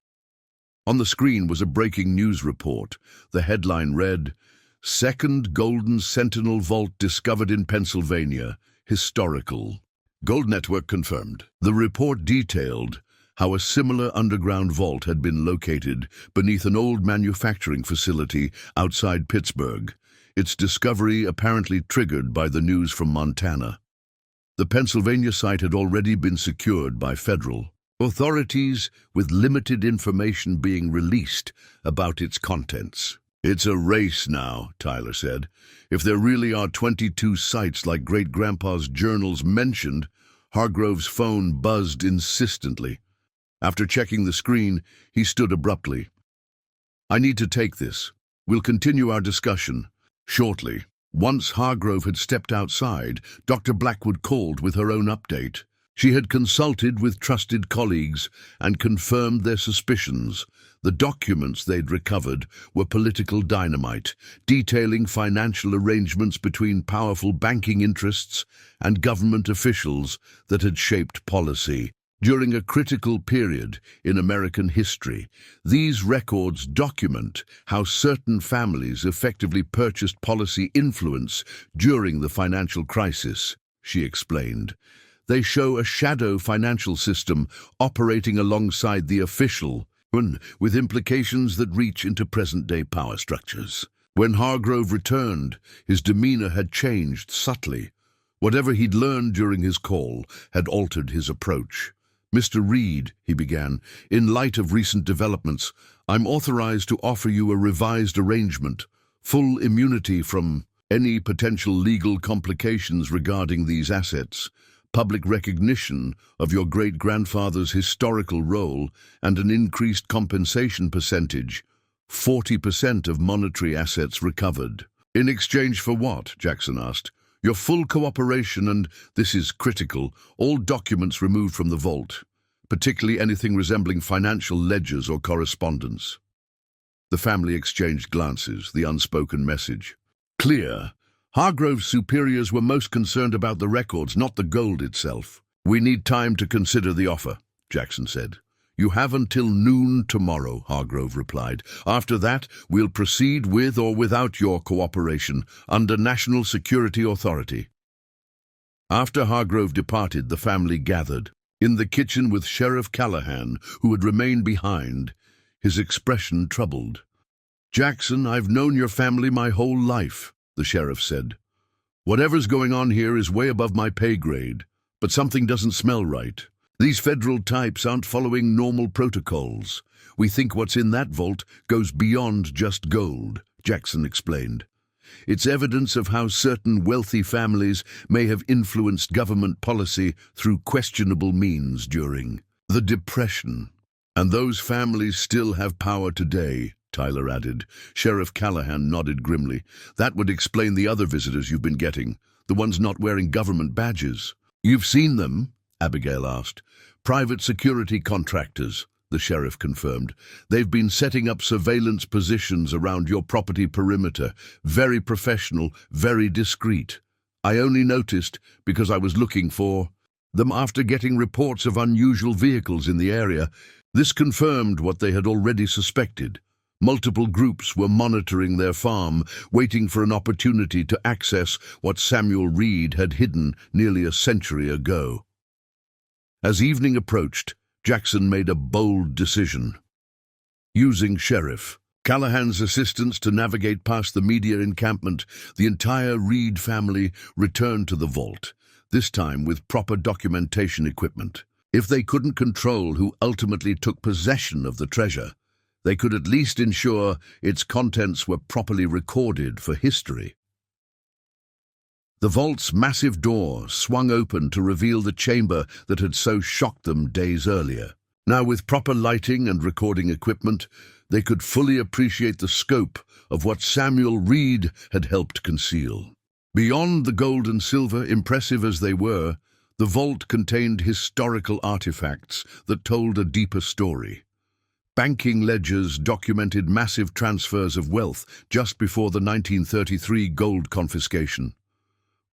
On the screen was a breaking news report. The headline read, "Second Golden Sentinel Vault discovered in Pennsylvania. Historical." Gold Network confirmed. The report detailed how a similar underground vault had been located beneath an old manufacturing facility outside Pittsburgh, its discovery apparently triggered by the news from Montana. The Pennsylvania site had already been secured by federal authorities, with limited information being released about its contents. "It's a race now," Tyler said. "If there really are 22 sites like Great-Grandpa's journals mentioned." Hargrove's phone buzzed insistently. After checking the screen, he stood abruptly. "I need to take this. We'll continue our discussion shortly." Once Hargrove had stepped outside, Dr. Blackwood called with her own update. She had consulted with trusted colleagues and confirmed their suspicions. The documents they'd recovered were political dynamite, detailing financial arrangements between powerful banking interests and government officials that had shaped policy. During a critical period in American history, these records document how certain families effectively purchased policy influence during the financial crisis, she explained. They show a shadow financial system operating alongside the official one, with implications that reach into present-day power structures. When Hargrove returned, his demeanor had changed subtly. Whatever he'd learned during his call had altered his approach. "Mr. Reed," he began, "in light of recent developments, I'm authorized to offer you a revised arrangement, full immunity from any potential legal complications regarding these assets, public recognition of your great-grandfather's historical role, and an increased compensation percentage, 40% of monetary assets recovered." "In exchange for what?" Jackson asked. "Your full cooperation and, this is critical, all documents removed from the vault, particularly anything resembling financial ledgers or correspondence." The family exchanged glances, the unspoken message clear. Hargrove's superiors were most concerned about the records, not the gold itself. "We need time to consider the offer," Jackson said. You have until noon tomorrow, Hargrove replied. After that, we'll proceed with or without your cooperation under National Security Authority. After Hargrove departed, the family gathered in the kitchen with Sheriff Callahan, who had remained behind, his expression troubled. Jackson, I've known your family my whole life, the sheriff said. Whatever's going on here is way above my pay grade, but something doesn't smell right. These federal types aren't following normal protocols. We think what's in that vault goes beyond just gold, Jackson explained. It's evidence of how certain wealthy families may have influenced government policy through questionable means during the Depression. And those families still have power today, Tyler added. Sheriff Callahan nodded grimly. That would explain the other visitors you've been getting, the ones not wearing government badges. You've seen them? Abigail asked. Private security contractors, the sheriff confirmed. They've been setting up surveillance positions around your property perimeter. Very professional, very discreet. I only noticed because I was looking for them after getting reports of unusual vehicles in the area. This confirmed what they had already suspected. Multiple groups were monitoring their farm, waiting for an opportunity to access what Samuel Reed had hidden nearly a century ago. As evening approached, Jackson made a bold decision. Using Sheriff Callahan's assistance to navigate past the media encampment, the entire Reed family returned to the vault, this time with proper documentation equipment. If they couldn't control who ultimately took possession of the treasure, they could at least ensure its contents were properly recorded for history. The vault's massive door swung open to reveal the chamber that had so shocked them days earlier. Now, with proper lighting and recording equipment, they could fully appreciate the scope of what Samuel Reed had helped conceal. Beyond the gold and silver, impressive as they were, the vault contained historical artifacts that told a deeper story. Banking ledgers documented massive transfers of wealth just before the 1933 gold confiscation.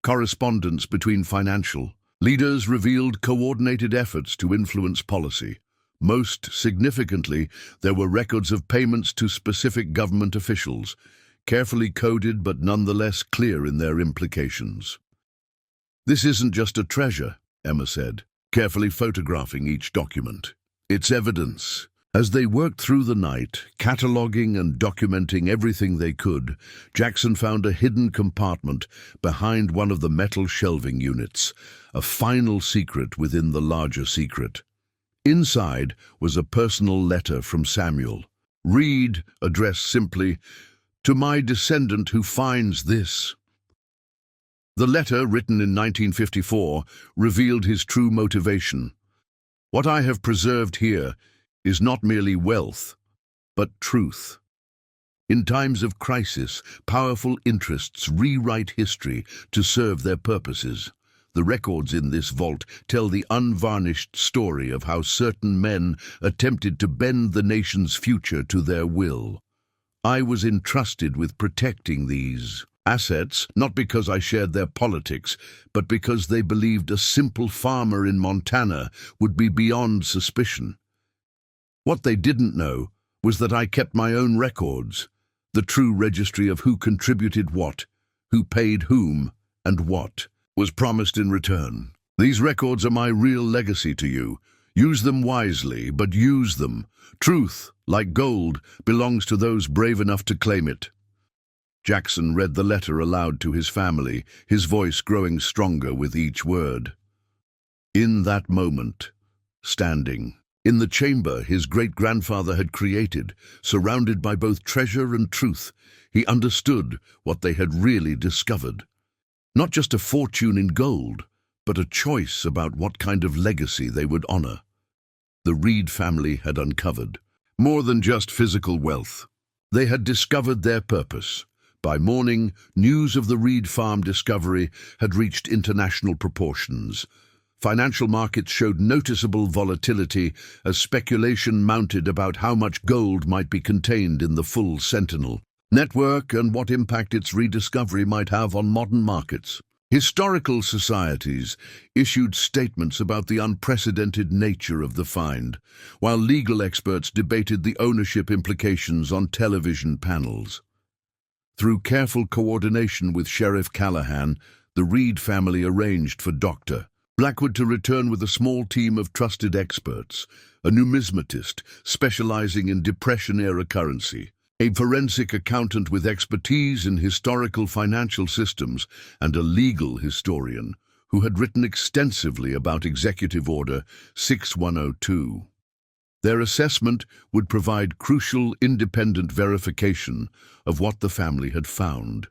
Correspondence between financial leaders revealed coordinated efforts to influence policy. Most significantly, there were records of payments to specific government officials, carefully coded but nonetheless clear in their implications. This isn't just a treasure, Emma said, carefully photographing each document. It's evidence. As they worked through the night, cataloging and documenting everything they could, Jackson found a hidden compartment behind one of the metal shelving units, a final secret within the larger secret. Inside was a personal letter from Samuel. Reed, addressed simply, "To my descendant who finds this." The letter, written in 1954, revealed his true motivation. What I have preserved here is not merely wealth, but truth. In times of crisis, powerful interests rewrite history to serve their purposes. The records in this vault tell the unvarnished story of how certain men attempted to bend the nation's future to their will. I was entrusted with protecting these assets, not because I shared their politics, but because they believed a simple farmer in Montana would be beyond suspicion. What they didn't know was that I kept my own records, the true registry of who contributed what, who paid whom, and what was promised in return. These records are my real legacy to you. Use them wisely, but use them. Truth, like gold, belongs to those brave enough to claim it. Jackson read the letter aloud to his family, his voice growing stronger with each word. In that moment, standing in the chamber his great-grandfather had created, surrounded by both treasure and truth, he understood what they had really discovered. Not just a fortune in gold, but a choice about what kind of legacy they would honor. The Reed family had uncovered more than just physical wealth. They had discovered their purpose. By morning, news of the Reed farm discovery had reached international proportions. Financial markets showed noticeable volatility as speculation mounted about how much gold might be contained in the full Sentinel network and what impact its rediscovery might have on modern markets. Historical societies issued statements about the unprecedented nature of the find, while legal experts debated the ownership implications on television panels. Through careful coordination with Sheriff Callahan, the Reed family arranged for Dr. Blackwood to return with a small team of trusted experts, a numismatist specializing in Depression-era currency, a forensic accountant with expertise in historical financial systems, and a legal historian who had written extensively about Executive Order 6102. Their assessment would provide crucial independent verification of what the family had found.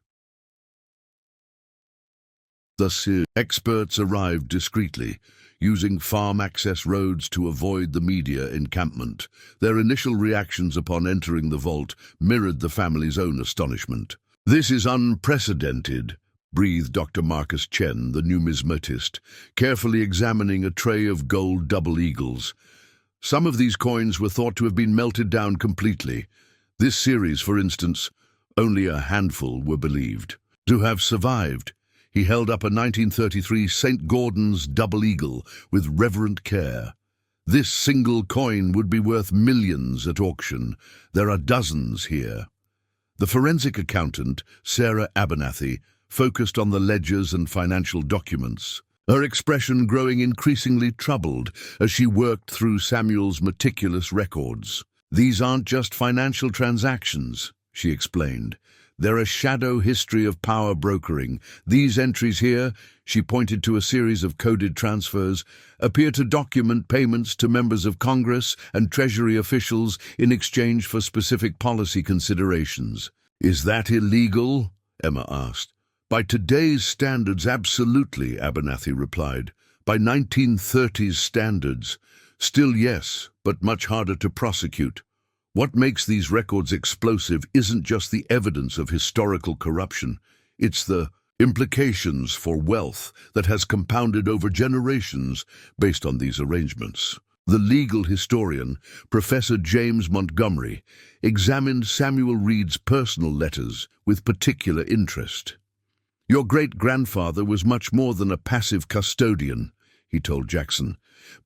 Thus, experts arrived discreetly, using farm access roads to avoid the media encampment. Their initial reactions upon entering the vault mirrored the family's own astonishment. "This is unprecedented," breathed Dr. Marcus Chen, the numismatist, carefully examining a tray of gold double eagles. Some of these coins were thought to have been melted down completely. This series, for instance, only a handful were believed to have survived. He held up a 1933 St. Gordon's double eagle with reverent care. "This single coin would be worth millions at auction. There are dozens here." The forensic accountant, Sarah Abernathy, focused on the ledgers and financial documents, her expression growing increasingly troubled as she worked through Samuel's meticulous records. "These aren't just financial transactions," she explained. "They're a shadow history of power brokering. These entries here," she pointed to a series of coded transfers, "appear to document payments to members of Congress and Treasury officials in exchange for specific policy considerations." "Is that illegal?" Emma asked. "By today's standards, absolutely," Abernathy replied. "By 1930s standards, still yes, but much harder to prosecute. What makes these records explosive isn't just the evidence of historical corruption, it's the implications for wealth that has compounded over generations based on these arrangements." The legal historian, Professor James Montgomery, examined Samuel Reed's personal letters with particular interest. "Your great-grandfather was much more than a passive custodian," he told Jackson.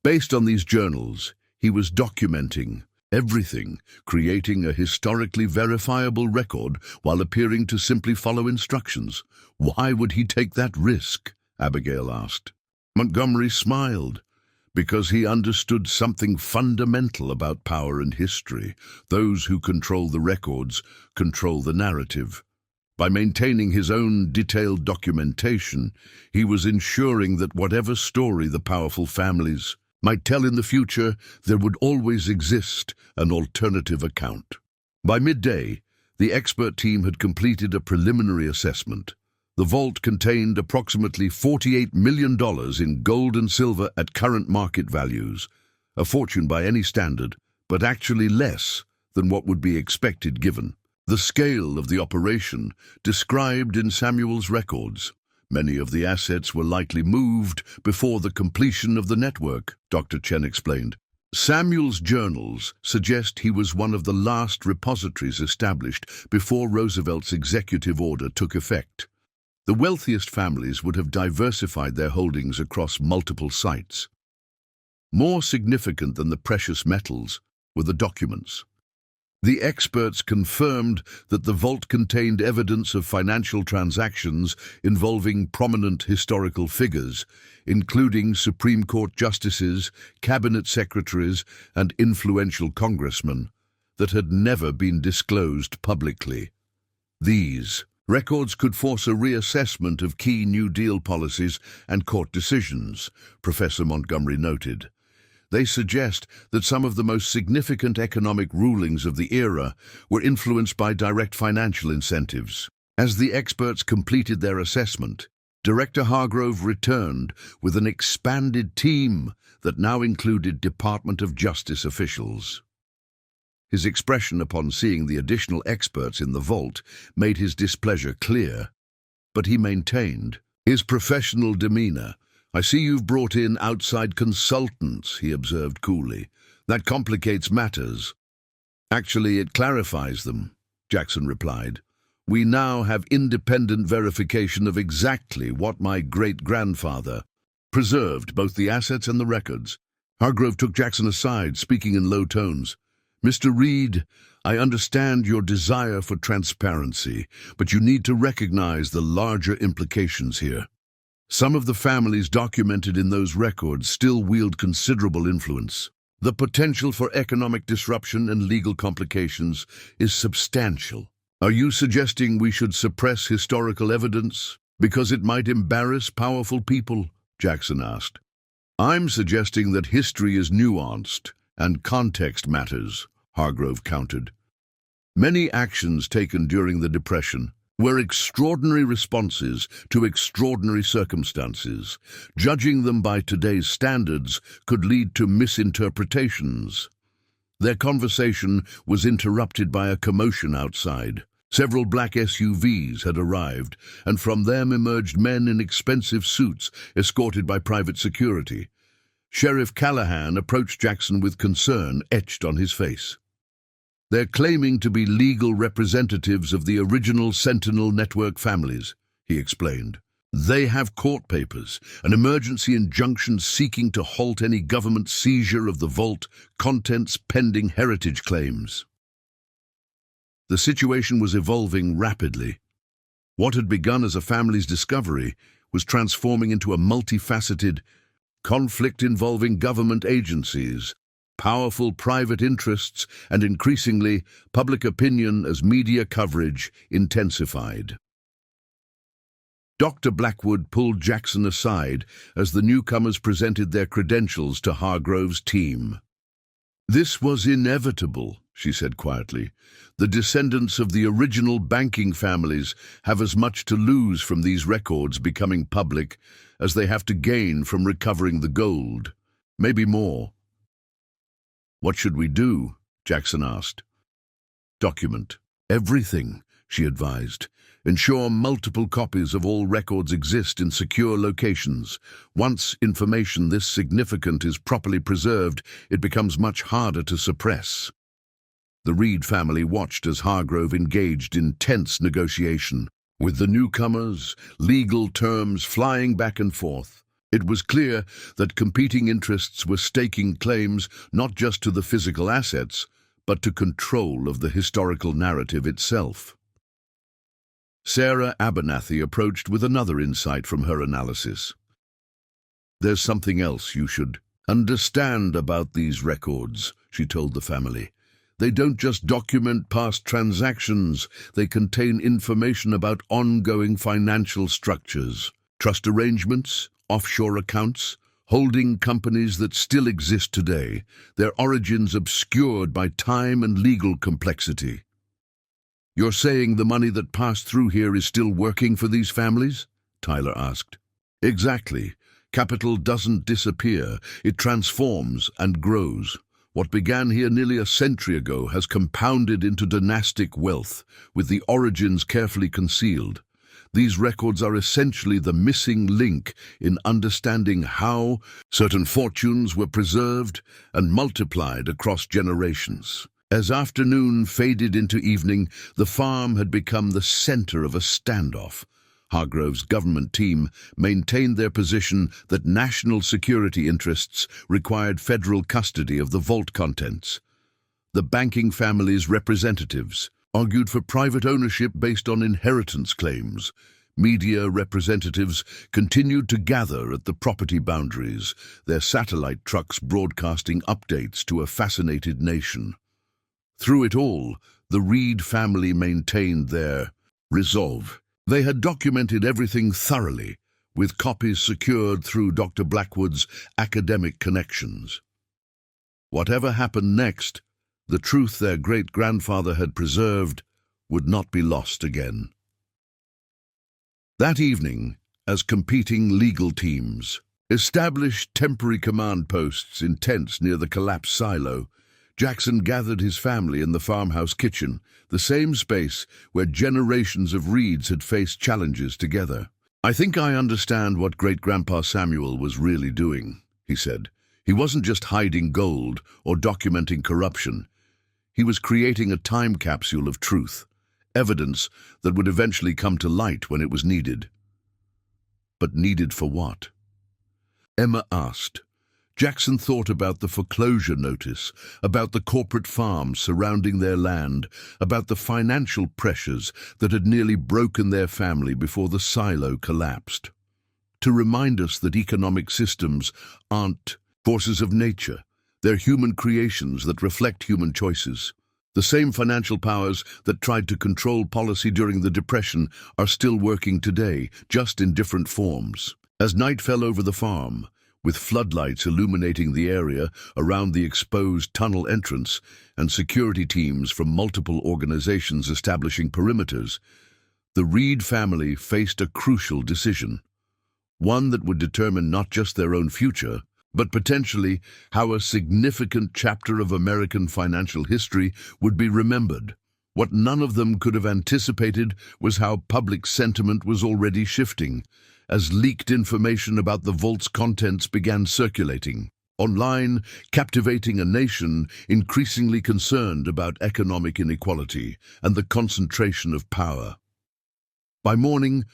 "Based on these journals, he was documenting everything, creating a historically verifiable record while appearing to simply follow instructions." "Why would he take that risk?" Abigail asked. Montgomery smiled. "Because he understood something fundamental about power and history. Those who control the records control the narrative. By maintaining his own detailed documentation, he was ensuring that whatever story the powerful families might tell in the future, there would always exist an alternative account." By midday, the expert team had completed a preliminary assessment. The vault contained approximately $48 million in gold and silver at current market values, a fortune by any standard, but actually less than what would be expected given the scale of the operation described in Samuel's records. "Many of the assets were likely moved before the completion of the network," Dr. Chen explained. "Samuel's journals suggest he was one of the last repositories established before Roosevelt's executive order took effect. The wealthiest families would have diversified their holdings across multiple sites. More significant than the precious metals were the documents. The experts confirmed that the vault contained evidence of financial transactions involving prominent historical figures, including Supreme Court justices, cabinet secretaries, and influential congressmen, that had never been disclosed publicly. These records could force a reassessment of key New Deal policies and court decisions, Professor Montgomery noted. They suggest that some of the most significant economic rulings of the era were influenced by direct financial incentives. As the experts completed their assessment, Director Hargrove returned with an expanded team that now included Department of Justice officials. His expression upon seeing the additional experts in the vault made his displeasure clear, but he maintained his professional demeanor. "I see you've brought in outside consultants," he observed coolly. "That complicates matters." "Actually, it clarifies them," Jackson replied. We now have independent verification of exactly what my great-grandfather preserved, both the assets and the records. Hargrove took Jackson aside, speaking in low tones. Mr. Reed, I understand your desire for transparency, but you need to recognize the larger implications here. Some of the families documented in those records still wield considerable influence. The potential for economic disruption and legal complications is substantial. Are you suggesting we should suppress historical evidence because it might embarrass powerful people? Jackson asked. I'm suggesting that history is nuanced and context matters, Hargrove countered. Many actions taken during the Depression were extraordinary responses to extraordinary circumstances. Judging them by today's standards could lead to misinterpretations. Their conversation was interrupted by a commotion outside. Several black SUVs had arrived, and from them emerged men in expensive suits, escorted by private security. Sheriff Callahan approached Jackson with concern etched on his face. They're claiming to be legal representatives of the original Sentinel Network families, he explained. They have court papers, an emergency injunction seeking to halt any government seizure of the vault contents pending heritage claims. The situation was evolving rapidly. What had begun as a family's discovery was transforming into a multifaceted conflict involving government agencies, powerful private interests, and increasingly public opinion as media coverage intensified. Dr. Blackwood pulled Jackson aside as the newcomers presented their credentials to Hargrove's team. This was inevitable, she said quietly. The descendants of the original banking families have as much to lose from these records becoming public as they have to gain from recovering the gold. Maybe more. What should we do? Jackson asked. Document everything, she advised. Ensure multiple copies of all records exist in secure locations. Once information this significant is properly preserved, it becomes much harder to suppress. The Reed family watched as Hargrove engaged in tense negotiation. With the newcomers, legal terms flying back and forth, it was clear that competing interests were staking claims not just to the physical assets, but to control of the historical narrative itself. Sarah Abernathy approached with another insight from her analysis. There's something else you should understand about these records, she told the family. They don't just document past transactions, they contain information about ongoing financial structures, trust arrangements, offshore accounts, holding companies that still exist today, their origins obscured by time and legal complexity. You're saying the money that passed through here is still working for these families? Tyler asked. Exactly. Capital doesn't disappear, it transforms and grows. What began here nearly a century ago has compounded into dynastic wealth, with the origins carefully concealed. These records are essentially the missing link in understanding how certain fortunes were preserved and multiplied across generations. As afternoon faded into evening, the farm had become the center of a standoff. Hargrove's government team maintained their position that national security interests required federal custody of the vault contents. The banking family's representatives argued for private ownership based on inheritance claims. Media representatives continued to gather at the property boundaries, their satellite trucks broadcasting updates to a fascinated nation. Through it all, the Reed family maintained their resolve. They had documented everything thoroughly, with copies secured through Dr. Blackwood's academic connections. Whatever happened next, the truth their great-grandfather had preserved would not be lost again. That evening, as competing legal teams established temporary command posts in tents near the collapsed silo, Jackson gathered his family in the farmhouse kitchen, the same space where generations of Reeds had faced challenges together. I think I understand what Great-Grandpa Samuel was really doing, he said. He wasn't just hiding gold or documenting corruption. He was creating a time capsule of truth, evidence that would eventually come to light when it was needed. But needed for what? Emma asked. Jackson thought about the foreclosure notice, about the corporate farms surrounding their land, about the financial pressures that had nearly broken their family before the silo collapsed. To remind us that economic systems aren't forces of nature, they're human creations that reflect human choices. The same financial powers that tried to control policy during the Depression are still working today, just in different forms. As night fell over the farm, with floodlights illuminating the area around the exposed tunnel entrance and security teams from multiple organizations establishing perimeters, the Reed family faced a crucial decision, one that would determine not just their own future, but potentially how a significant chapter of American financial history would be remembered. What none of them could have anticipated was how public sentiment was already shifting, as leaked information about the vault's contents began circulating online, captivating a nation increasingly concerned about economic inequality and the concentration of power. By morning,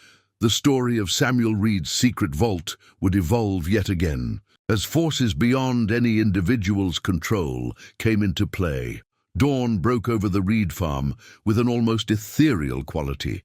the story of Samuel Reed's secret vault would evolve yet again, as forces beyond any individual's control came into play. Dawn broke over the Reed farm with an almost ethereal quality,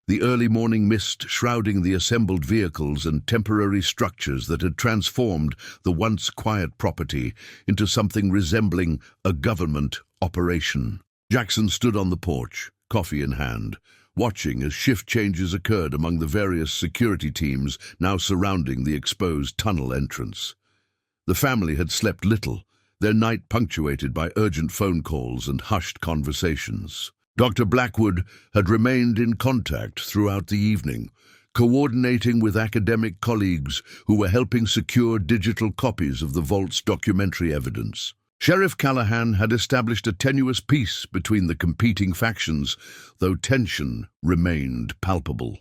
the early morning mist shrouding the assembled vehicles and temporary structures that had transformed the once quiet property into something resembling a government operation. Jackson stood on the porch, coffee in hand, watching as shift changes occurred among the various security teams now surrounding the exposed tunnel entrance. The family had slept little, their night punctuated by urgent phone calls and hushed conversations. Dr. Blackwood had remained in contact throughout the evening, coordinating with academic colleagues who were helping secure digital copies of the vault's documentary evidence. Sheriff Callahan had established a tenuous peace between the competing factions, though tension remained palpable.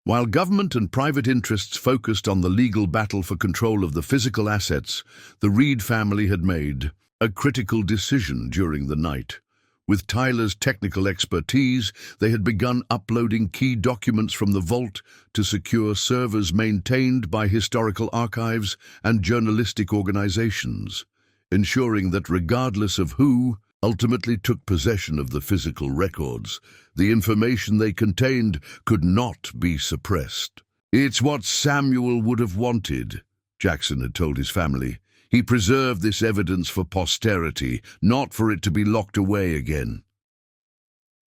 While government and private interests focused on the legal battle for control of the physical assets, the Reed family had made a critical decision during the night. With Tyler's technical expertise, they had begun uploading key documents from the vault to secure servers maintained by historical archives and journalistic organizations, ensuring that regardless of who ultimately took possession of the physical records, the information they contained could not be suppressed. "It's what Samuel would have wanted," Jackson had told his family. "He preserved this evidence for posterity, not for it to be locked away again."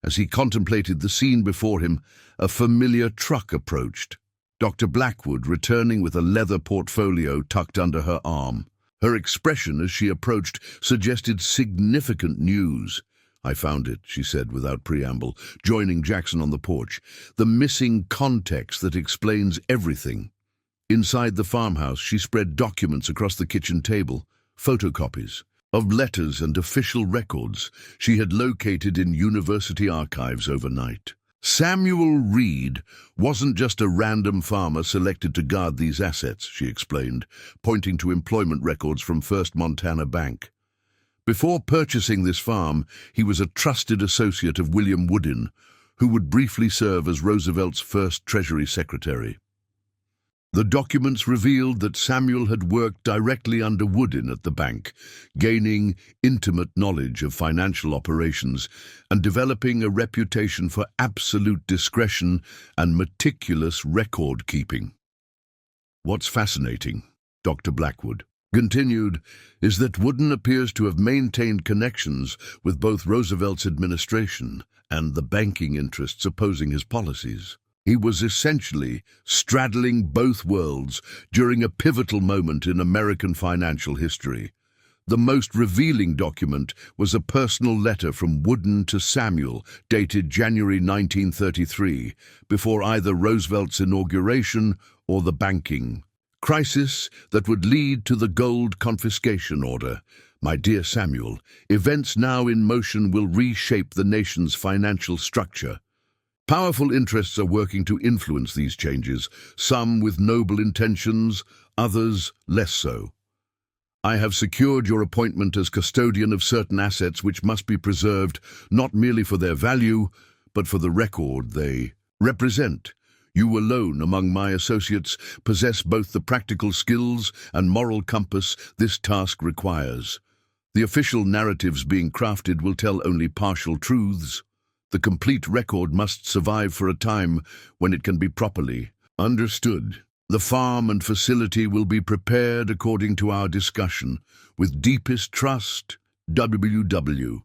As he contemplated the scene before him, a familiar truck approached, Dr. Blackwood returning with a leather portfolio tucked under her arm. Her expression as she approached suggested significant news. "I found it," she said without preamble, joining Jackson on the porch. "The missing context that explains everything." Inside the farmhouse, she spread documents across the kitchen table, photocopies of letters and official records she had located in university archives overnight. Samuel Reed wasn't just a random farmer selected to guard these assets, she explained, pointing to employment records from First Montana Bank. Before purchasing this farm, he was a trusted associate of William Woodin, who would briefly serve as Roosevelt's first Treasury Secretary. The documents revealed that Samuel had worked directly under Woodin at the bank, gaining intimate knowledge of financial operations and developing a reputation for absolute discretion and meticulous record-keeping. "What's fascinating," Dr. Blackwood continued, "is that Woodin appears to have maintained connections with both Roosevelt's administration and the banking interests opposing his policies. He was essentially straddling both worlds during a pivotal moment in American financial history. The most revealing document was a personal letter from Woodin to Samuel, dated January 1933, before either Roosevelt's inauguration or the banking crisis that would lead to the gold confiscation order. "My dear Samuel, events now in motion will reshape the nation's financial structure. Powerful interests are working to influence these changes, some with noble intentions, others less so. I have secured your appointment as custodian of certain assets which must be preserved not merely for their value, but for the record they represent. You alone among my associates possess both the practical skills and moral compass this task requires. The official narratives being crafted will tell only partial truths. The complete record must survive for a time when it can be properly understood. The farm and facility will be prepared according to our discussion, with deepest trust, WW.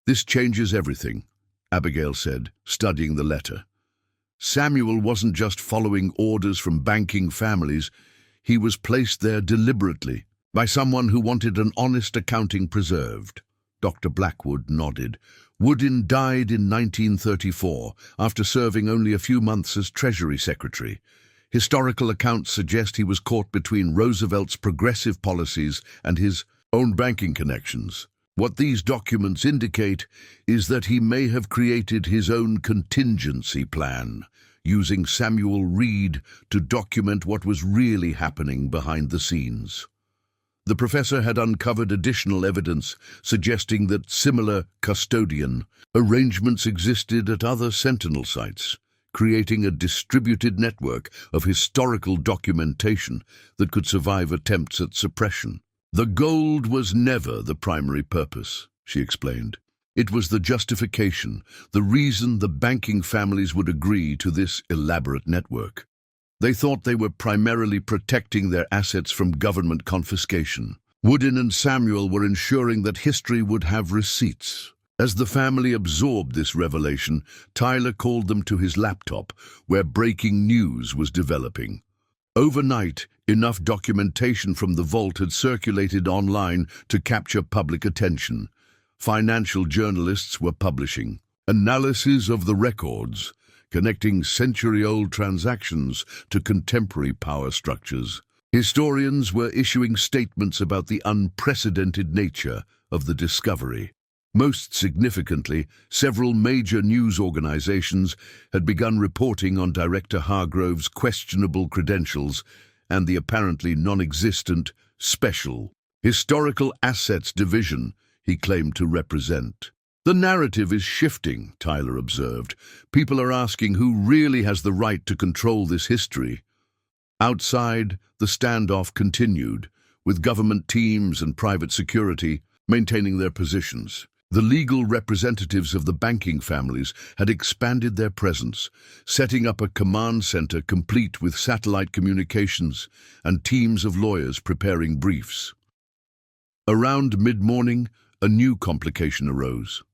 This changes everything, Abigail said, studying the letter. Samuel wasn't just following orders from banking families. He was placed there deliberately by someone who wanted an honest accounting preserved. Dr. Blackwood nodded. Woodin died in 1934 after serving only a few months as Treasury Secretary. Historical accounts suggest he was caught between Roosevelt's progressive policies and his own banking connections. What these documents indicate is that he may have created his own contingency plan, using Samuel Reed to document what was really happening behind the scenes. The professor had uncovered additional evidence suggesting that similar custodian arrangements existed at other Sentinel sites, creating a distributed network of historical documentation that could survive attempts at suppression. The gold was never the primary purpose, she explained. It was the justification, the reason the banking families would agree to this elaborate network. They thought they were primarily protecting their assets from government confiscation. Woodin and Samuel were ensuring that history would have receipts. As the family absorbed this revelation, Tyler called them to his laptop, where breaking news was developing. Overnight, enough documentation from the vault had circulated online to capture public attention. Financial journalists were publishing analyses of the records, connecting century-old transactions to contemporary power structures. Historians were issuing statements about the unprecedented nature of the discovery. Most significantly, several major news organizations had begun reporting on Director Hargrove's questionable credentials and the apparently non-existent Special Historical Assets Division he claimed to represent. The narrative is shifting, Tyler observed. People are asking who really has the right to control this history. Outside, the standoff continued, with government teams and private security maintaining their positions. The legal representatives of the banking families had expanded their presence, setting up a command center complete with satellite communications and teams of lawyers preparing briefs. Around mid-morning, a new complication arose.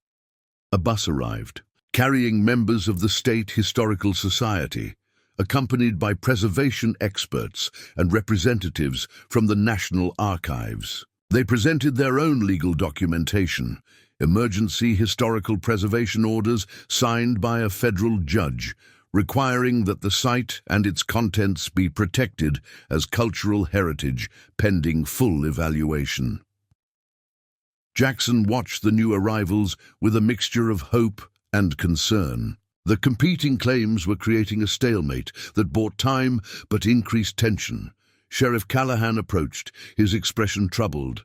A bus arrived, carrying members of the State Historical Society, accompanied by preservation experts and representatives from the National Archives. They presented their own legal documentation, emergency historical preservation orders signed by a federal judge, requiring that the site and its contents be protected as cultural heritage pending full evaluation. Jackson watched the new arrivals with a mixture of hope and concern. The competing claims were creating a stalemate that bought time but increased tension. Sheriff Callahan approached, his expression troubled.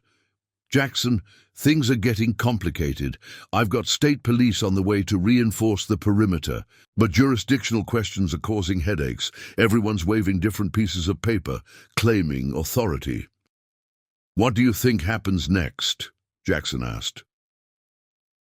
Jackson, things are getting complicated. I've got state police on the way to reinforce the perimeter, but jurisdictional questions are causing headaches. Everyone's waving different pieces of paper, claiming authority. What do you think happens next? Jackson asked.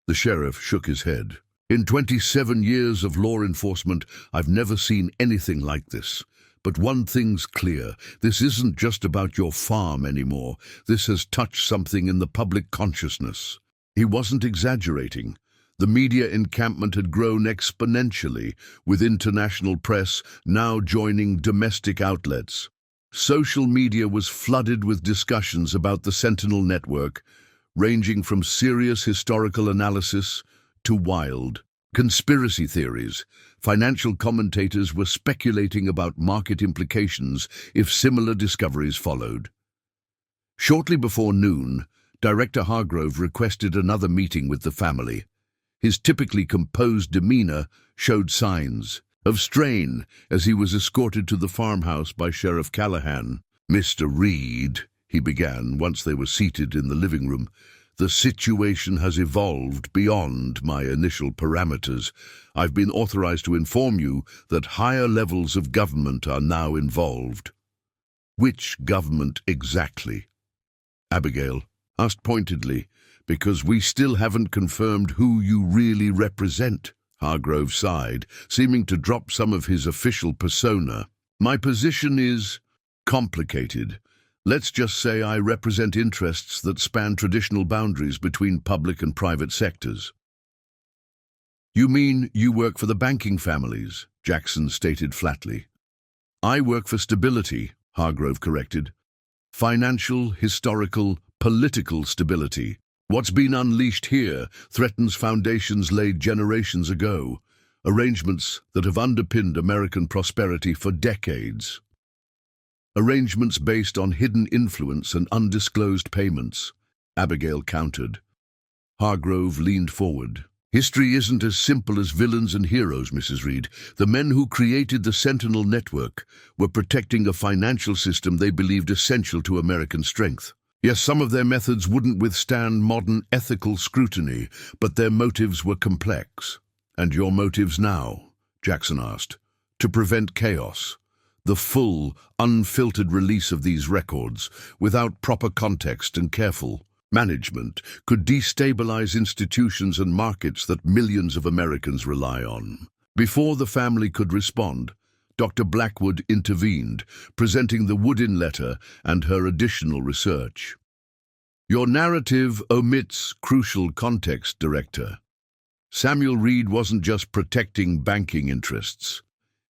The sheriff shook his head. In 27 years of law enforcement, I've never seen anything like this. But one thing's clear, this isn't just about your farm anymore. This has touched something in the public consciousness. He wasn't exaggerating. The media encampment had grown exponentially, with international press now joining domestic outlets. Social media was flooded with discussions about the Sentinel network, ranging from serious historical analysis to wild conspiracy theories. Financial commentators were speculating about market implications if similar discoveries followed. Shortly before noon, Director Hargrove requested another meeting with the family. His typically composed demeanor showed signs of strain as he was escorted to the farmhouse by Sheriff Callahan. Mr. Reed, he began once they were seated in the living room, "the situation has evolved beyond my initial parameters. I've been authorized to inform you that higher levels of government are now involved." "Which government exactly?" Abigail asked pointedly. "Because we still haven't confirmed who you really represent." Hargrove sighed, seeming to drop some of his official persona. "My position is complicated. Let's just say I represent interests that span traditional boundaries between public and private sectors." "You mean you work for the banking families?" Jackson stated flatly. "I work for stability," Hargrove corrected. "Financial, historical, political stability. What's been unleashed here threatens foundations laid generations ago, arrangements that have underpinned American prosperity for decades. Arrangements based on hidden influence and undisclosed payments," Abigail countered. Hargrove leaned forward. "History isn't as simple as villains and heroes, Mrs. Reed. The men who created the Sentinel Network were protecting a financial system they believed essential to American strength. Yes, some of their methods wouldn't withstand modern ethical scrutiny, but their motives were complex." "And your motives now?" Jackson asked. "To prevent chaos. The full, unfiltered release of these records, without proper context and careful management, could destabilize institutions and markets that millions of Americans rely on." Before the family could respond, Dr. Blackwood intervened, presenting the Woodin letter and her additional research. "Your narrative omits crucial context, Director. Samuel Reed wasn't just protecting banking interests.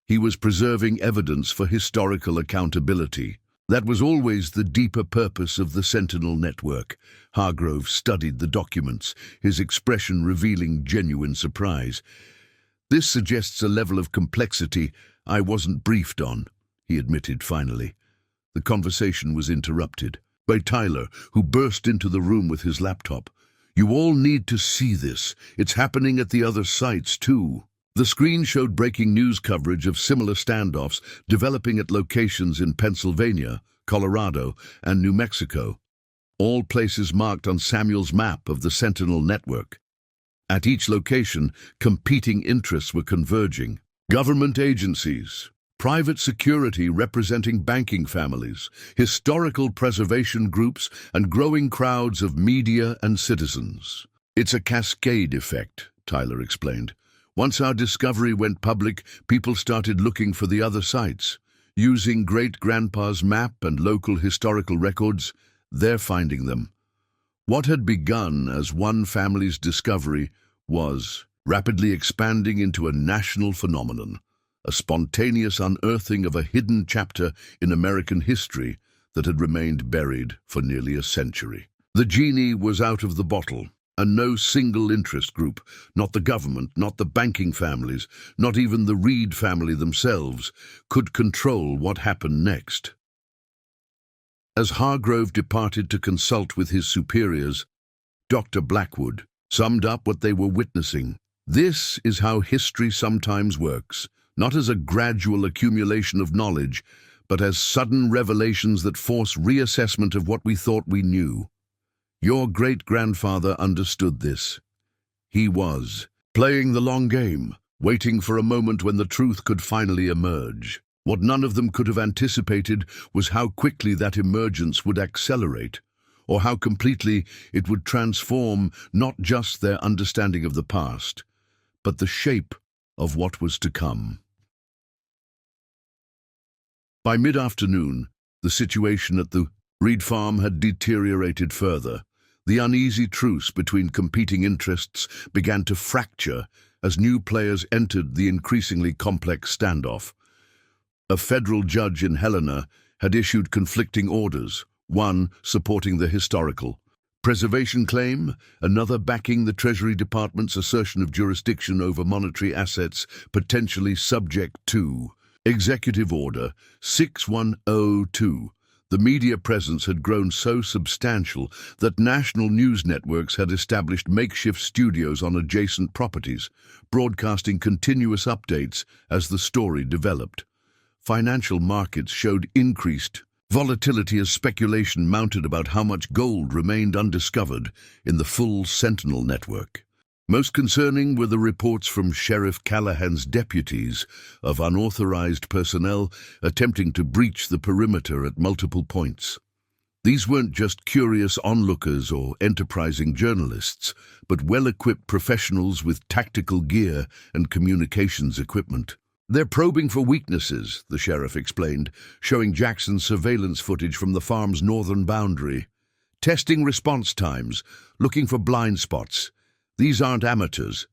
He was preserving evidence for historical accountability. That was always the deeper purpose of the Sentinel Network." Hargrove studied the documents, his expression revealing genuine surprise. "This suggests a level of complexity I wasn't briefed on," he admitted finally. The conversation was interrupted by Tyler, who burst into the room with his laptop. "You all need to see this. It's happening at the other sites, too." The screen showed breaking news coverage of similar standoffs developing at locations in Pennsylvania, Colorado, and New Mexico, all places marked on Samuel's map of the Sentinel Network. At each location, competing interests were converging. Government agencies, private security representing banking families, historical preservation groups, and growing crowds of media and citizens. "It's a cascade effect," Tyler explained. "Once our discovery went public, people started looking for the other sites. Using great-grandpa's map and local historical records, they're finding them." What had begun as one family's discovery was rapidly expanding into a national phenomenon, a spontaneous unearthing of a hidden chapter in American history that had remained buried for nearly a century. The genie was out of the bottle, and no single interest group, not the government, not the banking families, not even the Reed family themselves, could control what happened next. As Hargrove departed to consult with his superiors, Dr. Blackwood summed up what they were witnessing. "This is how history sometimes works, not as a gradual accumulation of knowledge, but as sudden revelations that force reassessment of what we thought we knew. Your great-grandfather understood this. He was playing the long game, waiting for a moment when the truth could finally emerge. What none of them could have anticipated was how quickly that emergence would accelerate, or how completely it would transform not just their understanding of the past, but the shape of what was to come." By mid-afternoon, the situation at the Reed farm had deteriorated further. The uneasy truce between competing interests began to fracture as new players entered the increasingly complex standoff. A federal judge in Helena had issued conflicting orders, one supporting the historical preservation claim, another backing the Treasury Department's assertion of jurisdiction over monetary assets potentially subject to Executive Order 6102. The media presence had grown so substantial that national news networks had established makeshift studios on adjacent properties, broadcasting continuous updates as the story developed. Financial markets showed increased volatility as speculation mounted about how much gold remained undiscovered in the full Sentinel network. Most concerning were the reports from Sheriff Callahan's deputies of unauthorized personnel attempting to breach the perimeter at multiple points. These weren't just curious onlookers or enterprising journalists, but well-equipped professionals with tactical gear and communications equipment. "They're probing for weaknesses," the sheriff explained, showing Jackson's surveillance footage from the farm's northern boundary. "Testing response times, looking for blind spots. These aren't amateurs."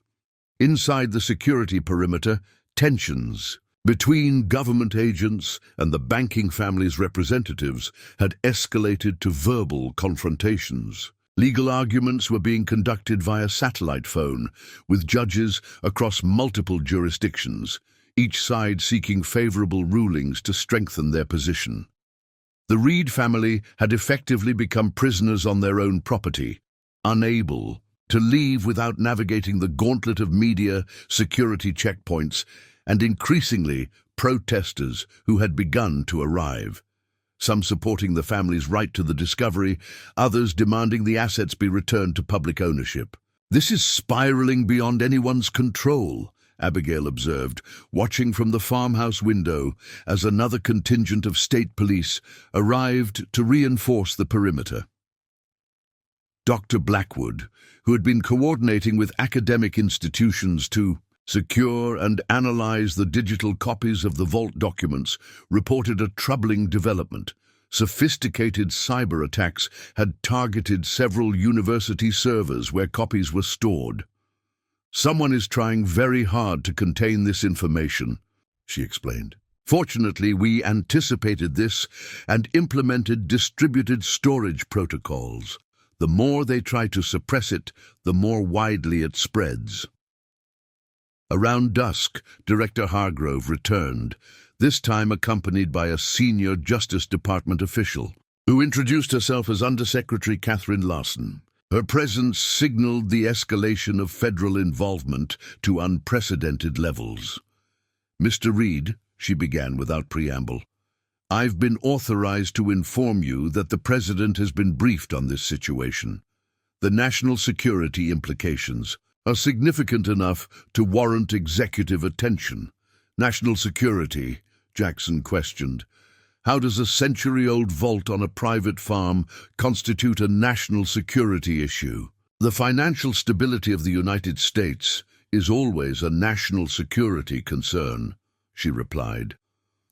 Inside the security perimeter, tensions between government agents and the banking family's representatives had escalated to verbal confrontations. Legal arguments were being conducted via satellite phone, with judges across multiple jurisdictions, each side seeking favorable rulings to strengthen their position. The Reed family had effectively become prisoners on their own property, unable to leave without navigating the gauntlet of media, security checkpoints, and increasingly protesters who had begun to arrive. Some supporting the family's right to the discovery, others demanding the assets be returned to public ownership. "This is spiraling beyond anyone's control," Abigail observed, watching from the farmhouse window as another contingent of state police arrived to reinforce the perimeter. Dr. Blackwood, who had been coordinating with academic institutions to secure and analyze the digital copies of the vault documents, reported a troubling development. Sophisticated cyber attacks had targeted several university servers where copies were stored. "Someone is trying very hard to contain this information," she explained. "Fortunately, we anticipated this and implemented distributed storage protocols. The more they try to suppress it, the more widely it spreads." Around dusk, Director Hargrove returned, this time accompanied by a senior Justice Department official, who introduced herself as Undersecretary Catherine Larson. Her presence signaled the escalation of federal involvement to unprecedented levels. "Mr. Reed," she began without preamble, "I've been authorized to inform you that the President has been briefed on this situation. The national security implications are significant enough to warrant executive attention." "National security?" Jackson questioned. "How does a century-old vault on a private farm constitute a national security issue?" "The financial stability of the United States is always a national security concern," she replied.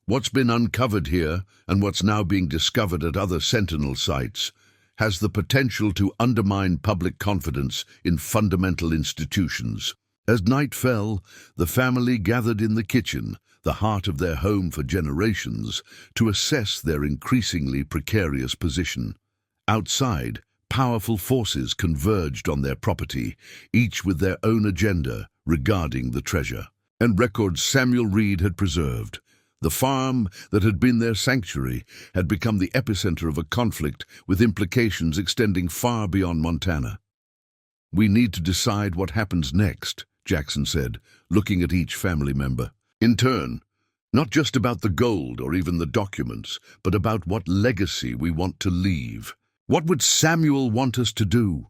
"What's been uncovered here, and what's now being discovered at other Sentinel sites, has the potential to undermine public confidence in fundamental institutions." As night fell, the family gathered in the kitchen, the heart of their home for generations, to assess their increasingly precarious position. Outside, powerful forces converged on their property, each with their own agenda regarding the treasure and records Samuel Reed had preserved. The farm that had been their sanctuary had become the epicenter of a conflict with implications extending far beyond Montana. "We need to decide what happens next," Jackson said, looking at each family member. "In turn, not just about the gold or even the documents, but about what legacy we want to leave. What would Samuel want us to do?"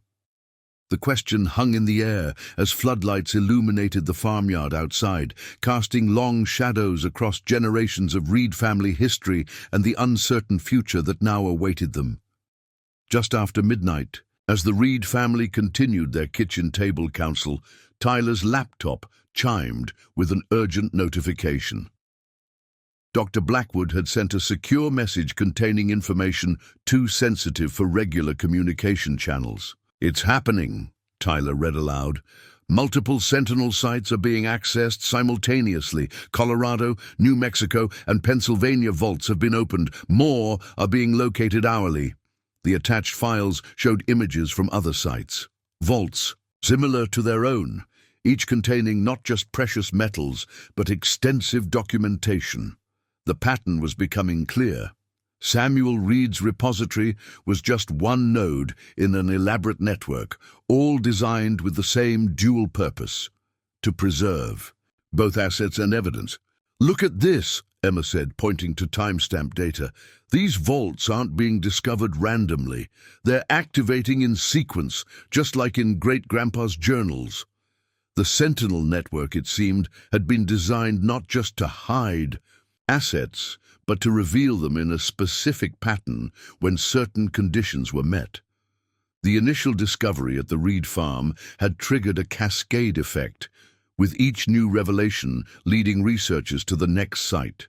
The question hung in the air as floodlights illuminated the farmyard outside, casting long shadows across generations of Reed family history and the uncertain future that now awaited them. Just after midnight, as the Reed family continued their kitchen table council, Tyler's laptop chimed with an urgent notification. Dr. Blackwood had sent a secure message containing information too sensitive for regular communication channels. "It's happening," Tyler read aloud. "Multiple Sentinel sites are being accessed simultaneously. Colorado, New Mexico, and Pennsylvania vaults have been opened. More are being located hourly." The attached files showed images from other sites. Vaults, similar to their own, each containing not just precious metals, but extensive documentation. The pattern was becoming clear. Samuel Reed's repository was just one node in an elaborate network, all designed with the same dual purpose: to preserve both assets and evidence. "Look at this," Emma said, pointing to timestamp data. These vaults aren't being discovered randomly. They're activating in sequence, just like in Great-Grandpa's journals. The Sentinel network, it seemed, had been designed not just to hide assets, but to reveal them in a specific pattern when certain conditions were met. The initial discovery at the Reed farm had triggered a cascade effect, with each new revelation leading researchers to the next site.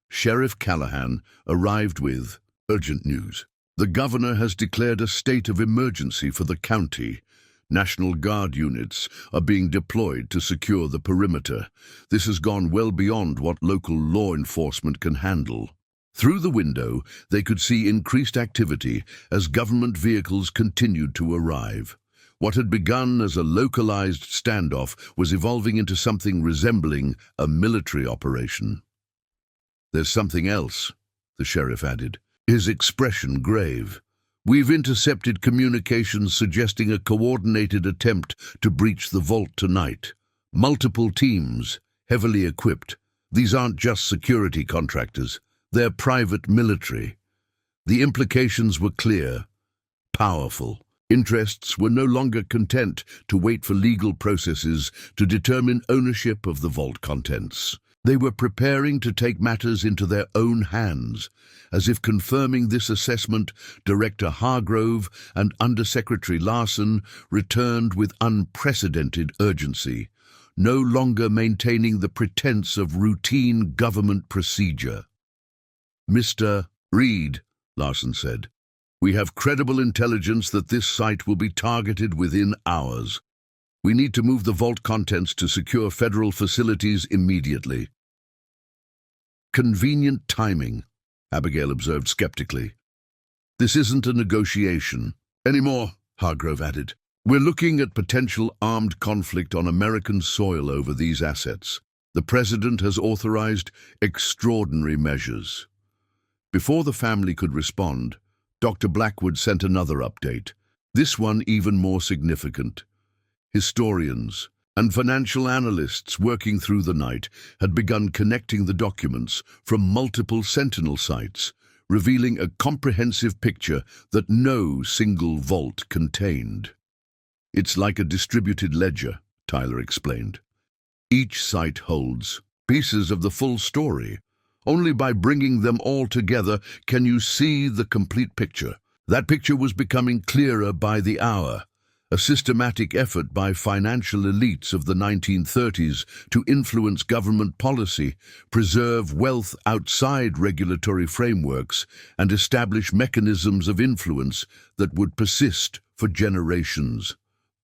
Sheriff Callahan arrived with urgent news. The governor has declared a state of emergency for the county. National Guard units are being deployed to secure the perimeter. This has gone well beyond what local law enforcement can handle. Through the window, they could see increased activity as government vehicles continued to arrive. What had begun as a localized standoff was evolving into something resembling a military operation. "There's something else," the sheriff added, his expression grave. "We've intercepted communications suggesting a coordinated attempt to breach the vault tonight. Multiple teams, heavily equipped. These aren't just security contractors. They're private military." The implications were clear, powerful. Interests were no longer content to wait for legal processes to determine ownership of the vault contents. They were preparing to take matters into their own hands. As if confirming this assessment, Director Hargrove and Undersecretary Larson returned with unprecedented urgency, no longer maintaining the pretense of routine government procedure. "Mr. Reed," Larson said, "we have credible intelligence that this site will be targeted within hours. We need to move the vault contents to secure federal facilities immediately." "Convenient timing," Abigail observed skeptically. "This isn't a negotiation anymore," Hargrove added. "We're looking at potential armed conflict on American soil over these assets. The President has authorized extraordinary measures." Before the family could respond, Dr. Blackwood sent another update, this one even more significant. Historians and financial analysts working through the night had begun connecting the documents from multiple Sentinel sites, revealing a comprehensive picture that no single vault contained. "It's like a distributed ledger," Tyler explained. "Each site holds pieces of the full story. Only by bringing them all together can you see the complete picture." That picture was becoming clearer by the hour, a systematic effort by financial elites of the 1930s to influence government policy, preserve wealth outside regulatory frameworks, and establish mechanisms of influence that would persist for generations.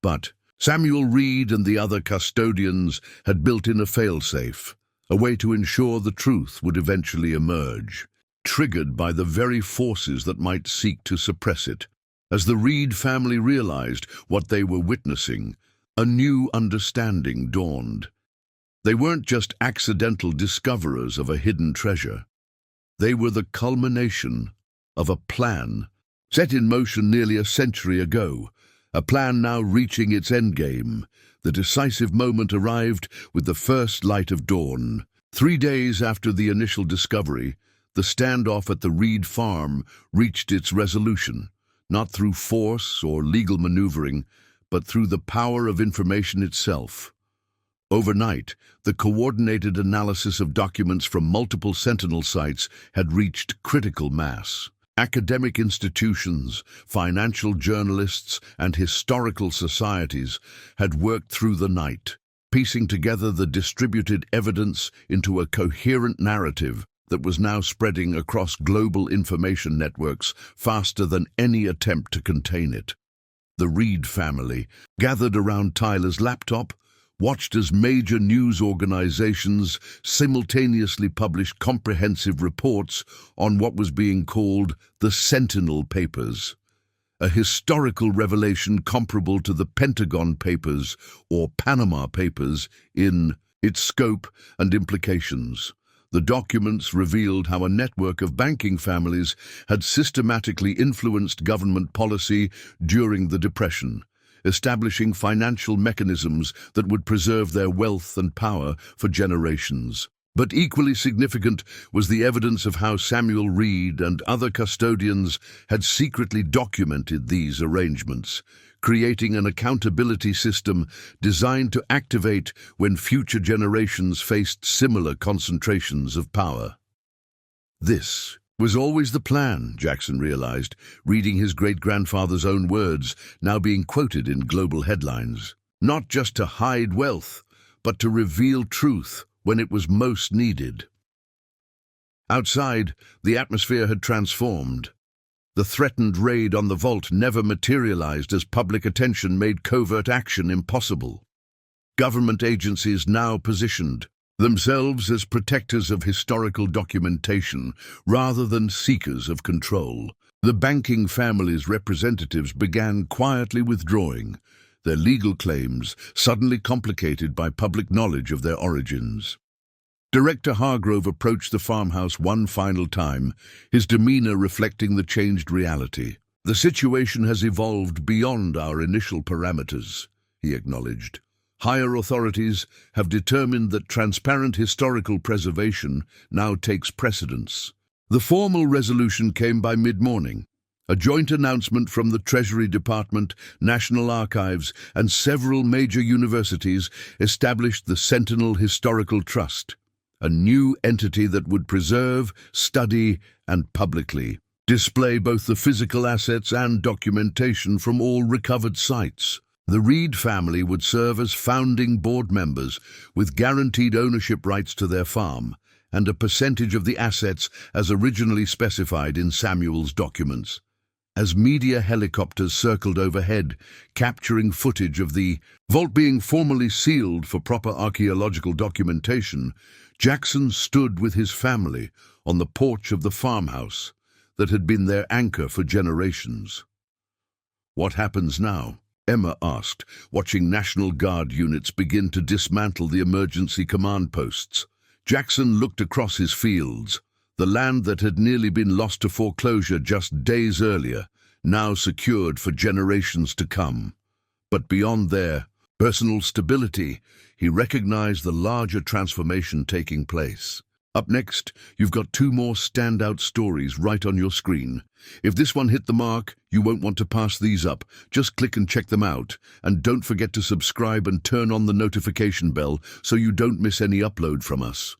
But Samuel Reed and the other custodians had built in a failsafe, a way to ensure the truth would eventually emerge, triggered by the very forces that might seek to suppress it. As the Reed family realized what they were witnessing, a new understanding dawned. They weren't just accidental discoverers of a hidden treasure. They were the culmination of a plan set in motion nearly a century ago, a plan now reaching its endgame. The decisive moment arrived with the first light of dawn. 3 days after the initial discovery, the standoff at the Reed farm reached its resolution, not through force or legal maneuvering, but through the power of information itself. Overnight, the coordinated analysis of documents from multiple Sentinel sites had reached critical mass. Academic institutions, financial journalists, and historical societies had worked through the night, piecing together the distributed evidence into a coherent narrative that was now spreading across global information networks faster than any attempt to contain it. The Reed family, gathered around Tyler's laptop, watched as major news organizations simultaneously published comprehensive reports on what was being called the Sentinel Papers, a historical revelation comparable to the Pentagon Papers or Panama Papers in its scope and implications. The documents revealed how a network of banking families had systematically influenced government policy during the Depression, establishing financial mechanisms that would preserve their wealth and power for generations. But equally significant was the evidence of how Samuel Reed and other custodians had secretly documented these arrangements, creating an accountability system designed to activate when future generations faced similar concentrations of power. This was always the plan, Jackson realized, reading his great-grandfather's own words now being quoted in global headlines. Not just to hide wealth, but to reveal truth when it was most needed. Outside, the atmosphere had transformed. The threatened raid on the vault never materialized as public attention made covert action impossible. Government agencies now positioned themselves as protectors of historical documentation rather than seekers of control. The banking family's representatives began quietly withdrawing, their legal claims suddenly complicated by public knowledge of their origins. Director Hargrove approached the farmhouse one final time, his demeanor reflecting the changed reality. "The situation has evolved beyond our initial parameters," he acknowledged. "Higher authorities have determined that transparent historical preservation now takes precedence." The formal resolution came by mid-morning. A joint announcement from the Treasury Department, National Archives, and several major universities established the Sentinel Historical Trust, a new entity that would preserve, study, and publicly display both the physical assets and documentation from all recovered sites. The Reed family would serve as founding board members, with guaranteed ownership rights to their farm, and a percentage of the assets as originally specified in Samuel's documents. As media helicopters circled overhead, capturing footage of the vault being formally sealed for proper archaeological documentation, Jackson stood with his family on the porch of the farmhouse that had been their anchor for generations. "What happens now?" Emma asked, watching National Guard units begin to dismantle the emergency command posts. Jackson looked across his fields, the land that had nearly been lost to foreclosure just days earlier, now secured for generations to come. But beyond their personal stability, he recognized the larger transformation taking place. Up next, you've got two more standout stories right on your screen. If this one hit the mark, you won't want to pass these up. Just click and check them out. And don't forget to subscribe and turn on the notification bell so you don't miss any upload from us.